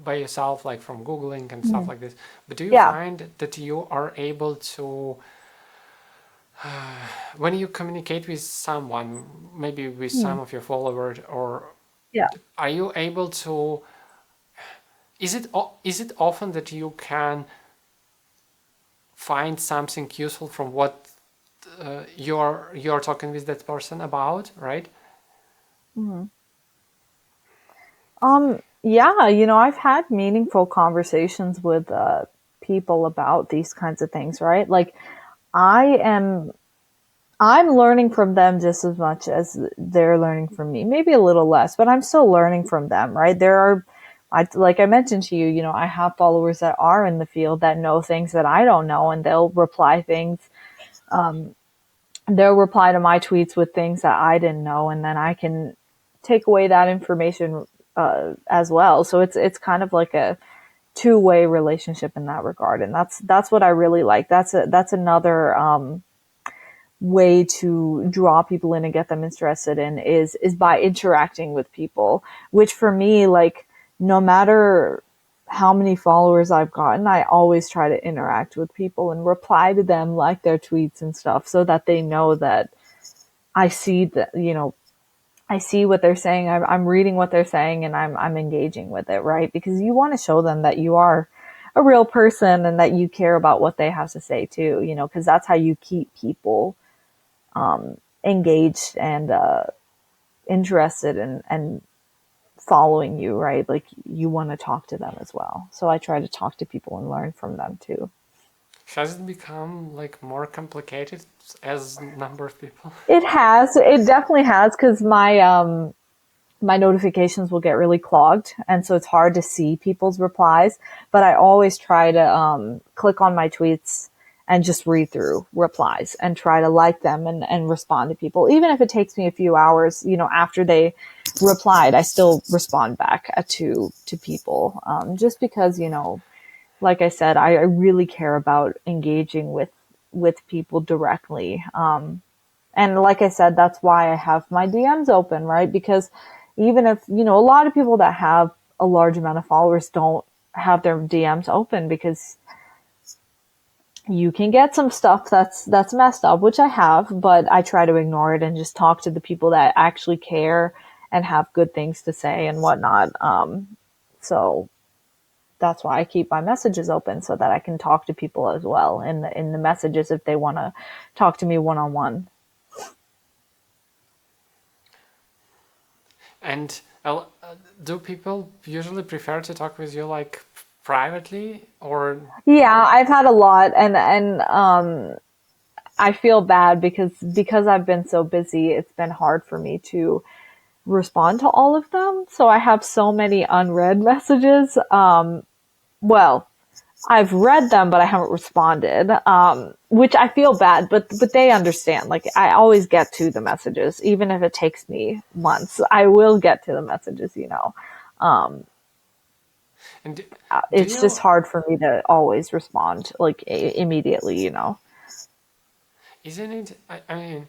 by yourself, like from Googling and stuff Mhm. like this. But do you Yeah. find that you are able to, when you communicate with someone, maybe with some Mhm. of your followers, or Yeah. are you able to? Is it often that you can find something useful from what you're talking with that person about, right? Mhm. Yeah, I've had meaningful conversations with people about these kinds of things, right? Like, I am I'm learning from them just as much as they're learning from me. Maybe a little less, but I'm still learning from them, right? Like I mentioned to you, I have followers that are in the field that know things that I don't know, and they'll reply to my tweets with things that I didn't know, and then I can take away that information as well. So it's kind of like a two-way relationship in that regard, and that's what I really like. That's another way to draw people in and get them interested in, is by interacting with people. Which for me, like, no matter how many followers I've gotten, I always try to interact with people and reply to them, like their tweets and stuff, so that they know that I see that, I see what they're saying. I'm reading what they're saying, and I'm engaging with it, right? Because you want to show them that you are a real person, and that you care about what they have to say too, because that's how you keep people engaged and interested, and following you, right? Like, you want to talk to them as well. So I try to talk to people and learn from them too. Has it become like more complicated as number of people? It has. It definitely has, because my notifications will get really clogged, and so it's hard to see people's replies. But I always try to click on my tweets and just read through replies and try to like them, and respond to people. Even if it takes me a few hours, after they replied, I still respond back to people, just because, like I said, I really care about engaging with people directly. And like I said, that's why I have my DMs open, right? Because even if, a lot of people that have a large amount of followers don't have their DMs open, because you can get some stuff that's messed up, which I have, but I try to ignore it and just talk to the people that actually care and have good things to say and whatnot. So that's why I keep my messages open, so that I can talk to people as well in the messages, if they want to talk to me one on one. And do people usually prefer to talk with you like privately or? Yeah, I've had a lot, and I feel bad because I've been so busy. It's been hard for me to respond to all of them. So I have so many unread messages. Well, I've read them, but I haven't responded, which I feel bad, but they understand. Like I always get to the messages, even if it takes me months. I will get to the messages. And do It's just you, hard for me to always respond like immediately. isn't it? I mean,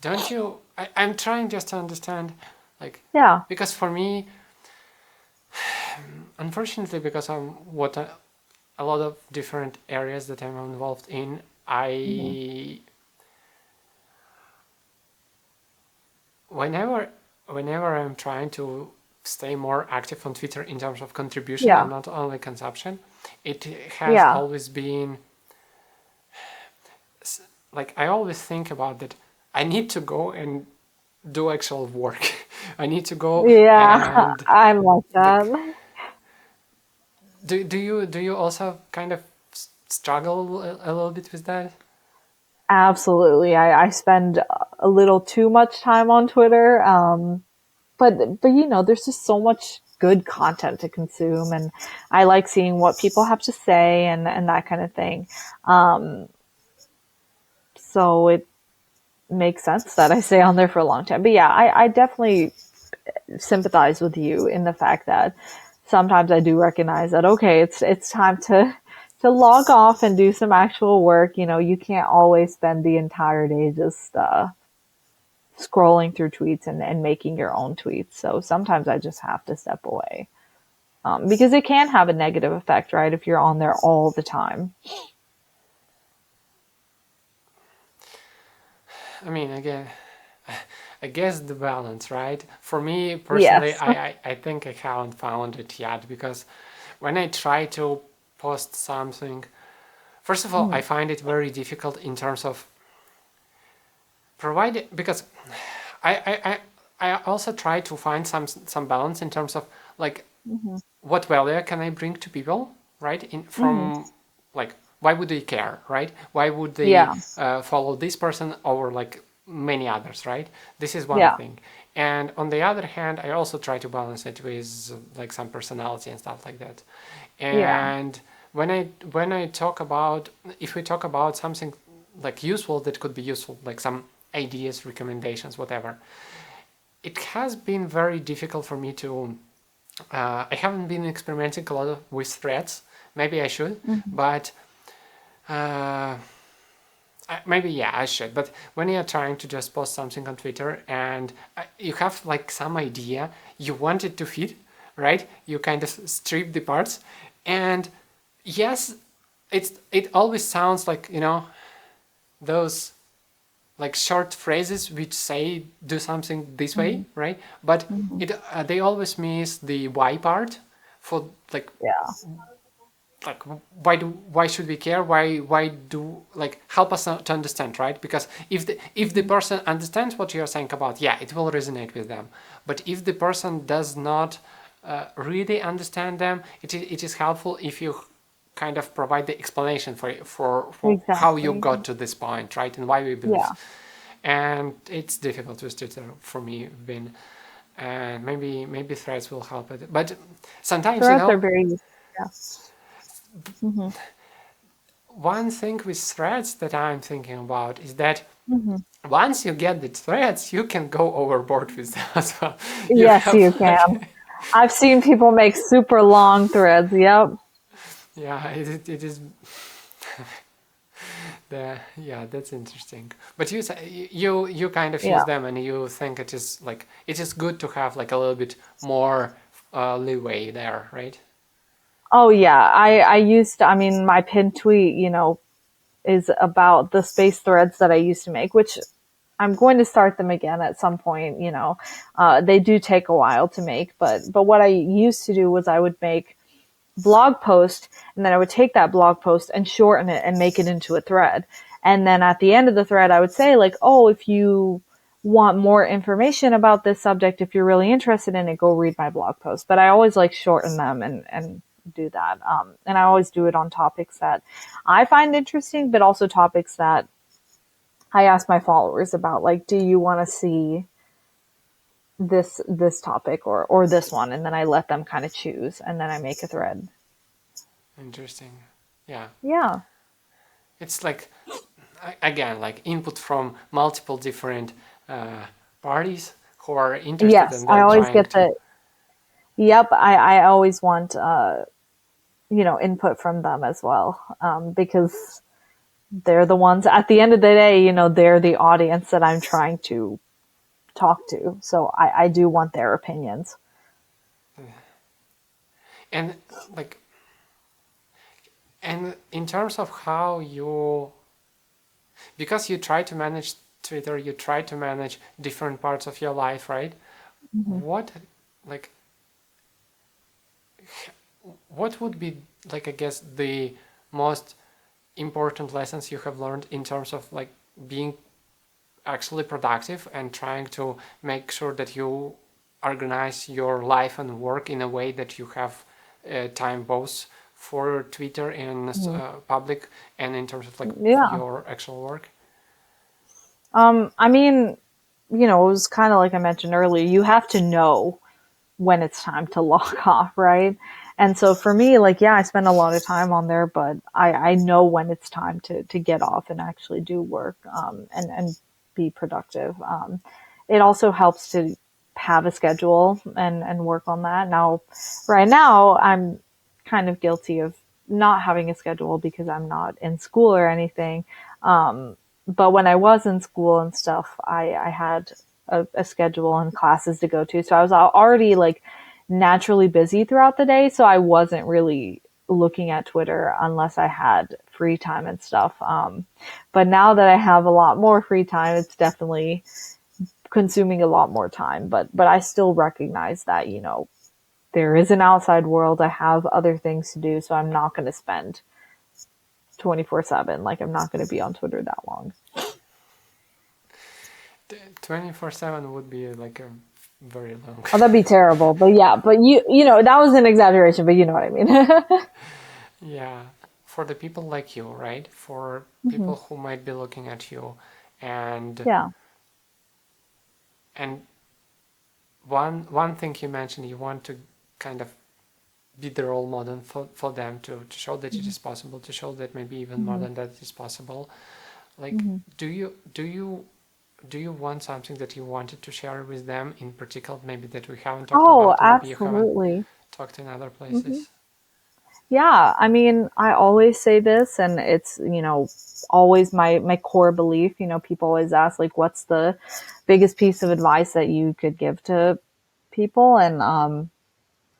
don't you? I'm trying just to understand, like, Yeah. because for me, unfortunately, because I'm a lot of different areas that I'm involved in, Hmm. I whenever whenever I'm trying to stay more active on Twitter in terms of contribution and Yeah. not only consumption, it has Yeah. always been like I always think about that. I need to go and do actual work. I need to go Yeah. and I'm like like that. do you also kind of struggle a little bit with that? Absolutely. I spend a little too much time on Twitter. But there's just so much good content to consume, and I like seeing what people have to say and that kind of thing. So it makes sense that I stay on there for a long time. But yeah, I definitely sympathize with you in the fact that sometimes I do recognize that okay, it's time to log off and do some actual work. You can't always spend the entire day just scrolling through tweets and making your own tweets. So sometimes I just have to step away. Because it can have a negative effect, right? If you're on there all the time. I mean, again, I guess the balance, right? For me personally, Yes. I think I haven't found it yet because when I try to post something, first of all, I Mhm. find it very difficult in terms of providing because I I, I also try to find some balance in terms of like Mhm. what value can I bring to people, right? In Mhm. from like why would they care, right? Why would they Yeah. follow this person over like many others, right? This is one Yeah. thing. And on the other hand, I also try to balance it with like some personality and stuff like that. Yeah. And when I talk about if we talk about something like useful that could be useful, like some ideas, recommendations, whatever, it has been very difficult for me to I haven't been experimenting a lot with threads. Maybe I should, Mhm. but uh, maybe yeah, I should. But when you're trying to just post something on Twitter and you have like some idea, you want it to fit, right? You kind of strip the parts, and yes, it always sounds like those like short phrases which say do something this way, Mhm. right? But Mhm. it they always miss the why part for Yeah. like why should we care, why do like help us to understand, right? Because if the Mhm. person understands what you're saying about, yeah, it will resonate with them. But if the person does not really understand them, it is helpful if you kind of provide the explanation for how you Exactly. got to this point, right? And why we believe. Yeah. And it's difficult with Twitter for me, been, and maybe threads will help it. But sometimes, Threads are very yeah. Mhm. one thing with threads that I'm thinking about is that Mhm. once you get the threads, you can go overboard with them as well. You Yes, have you can. like, I've seen people make super long threads. Yep. yeah, it is yeah, that's interesting. But you kind of use Yeah. them, and you think it is good to have like a little bit more leeway there, right? Oh yeah. I used to, I mean, my pinned tweet, is about the space threads that I used to make, which I'm going to start them again at some point. They do take a while to make, but what I used to do was I would make blog post, and then I would take that blog post and shorten it and make it into a thread. And then at the end of the thread, I would say like, oh, if you want more information about this subject, if you're really interested in it, go read my blog post. But I always like shorten them and do that. And I always do it on topics that I find interesting, but also topics that I ask my followers about, like, do you want to see this topic or this one? And then I let them kind of choose, and then I make a thread. Interesting. Yeah. Yeah. It's like, again, like input from multiple different parties who are interested, Yes, and I then always trying get to. the, yep, I always want, input from them as well, because they're the ones at the end of the day, they're the audience that I'm trying to talk to. So I do want their opinions. And like, and in terms of how you, because you try to manage Twitter, you try to manage different parts of your life, right? Mm-hmm. What, like, what would be, like, I guess, the most important lessons you have learned in terms of like being actually productive and trying to make sure that you organize your life and work in a way that you have time both for Twitter and Mm-hmm. public, and in terms of like Yeah. your actual work? I mean, it was kind of like I mentioned earlier, you have to know when it's time to log off, right? And so for me, like, yeah, I spend a lot of time on there, but I know when it's time to get off and actually do work, and be productive. It also helps to have a schedule and work on that. Now, right now, I'm kind of guilty of not having a schedule because I'm not in school or anything. But when I was in school and stuff, I had a schedule and classes to go to. So I was already like naturally busy throughout the day. So I wasn't really looking at Twitter unless I had free time and stuff. But now that I have a lot more free time, it's definitely consuming a lot more time. But I still recognize that, there is an outside world. I have other things to do. So I'm not going to spend 24/7. Like, I'm not going to be on Twitter that long. 24/7 would be like a very long. Oh, that'd be terrible. But yeah, but that was an exaggeration, but you know what I mean. Yeah, for the people like you, right? For Hmm. people who might be looking at you, and Yeah. and one thing you mentioned, you want to kind of be the role model for them to show that it Hmm. is possible, to show that maybe even more Hmm. than that is possible. Like, Hmm. do you want something that you wanted to share with them in particular, maybe that we haven't talked Oh, about, or maybe you haven't absolutely. talked in other Hmm. places? Yeah, I mean, I always say this, and it's, always my core belief. People always ask, like, what's the biggest piece of advice that you could give to people? And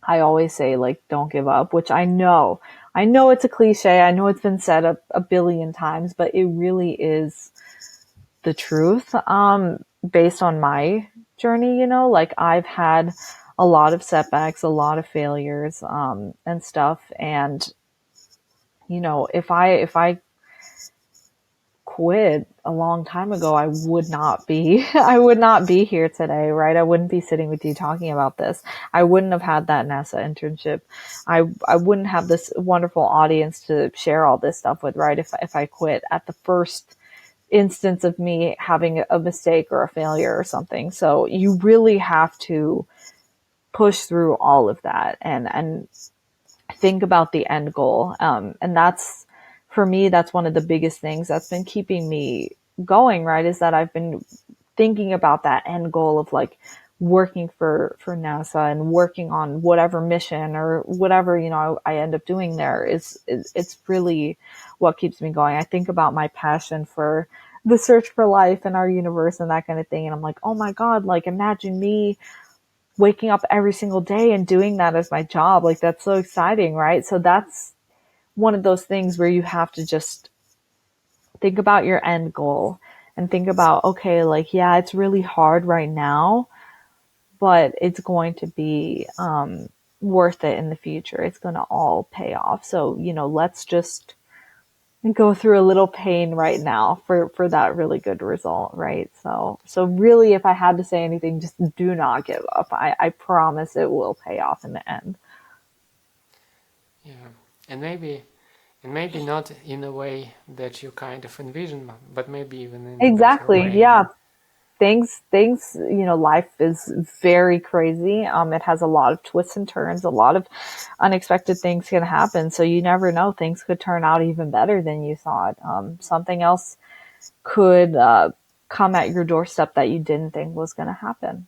I always say, like, don't give up, which I know it's a cliche. I know it's been said a billion times, but it really is the truth. Based on my journey, like, I've had a lot of setbacks, a lot of failures, and stuff. And, if I quit a long time ago, I would not be, I would not be here today, right? I wouldn't be sitting with you talking about this. I wouldn't have had that NASA internship. I wouldn't have this wonderful audience to share all this stuff with, right? If I quit at the first instance of me having a mistake or a failure or something. So you really have to push through all of that and think about the end goal. And that's, for me, that's one of the biggest things that's been keeping me going, right? Is that I've been thinking about that end goal of, like, working for NASA and working on whatever mission or whatever, I end up doing there is it's really what keeps me going. I think about my passion for the search for life and our universe and that kind of thing. And I'm like, oh my God, like, imagine me waking up every single day and doing that as my job. Like, that's so exciting, right? So that's one of those things where you have to just think about your end goal and think about, okay, like, yeah, it's really hard right now, but it's going to be worth it in the future. It's going to all pay off. So, let's just and go through a little pain right now for that really good result, right? So really, if I had to say anything, just do not give up. I promise it will pay off in the end. Yeah, and maybe not in a way that you kind of envision, but maybe even in a better Exactly. way. Yeah. Things, life is very crazy. It has a lot of twists and turns, a lot of unexpected things can happen. So you never know. Things could turn out even better than you thought. Something else could come at your doorstep that you didn't think was going to happen.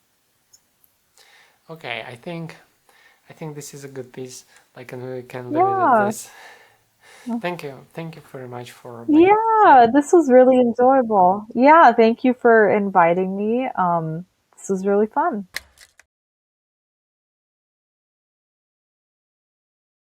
Okay, I think this is a good piece. Like, and we can leave it at Yeah. this. Thank you very much for like. Yeah. This was really enjoyable. Yeah. Thank you for inviting me. This was really fun.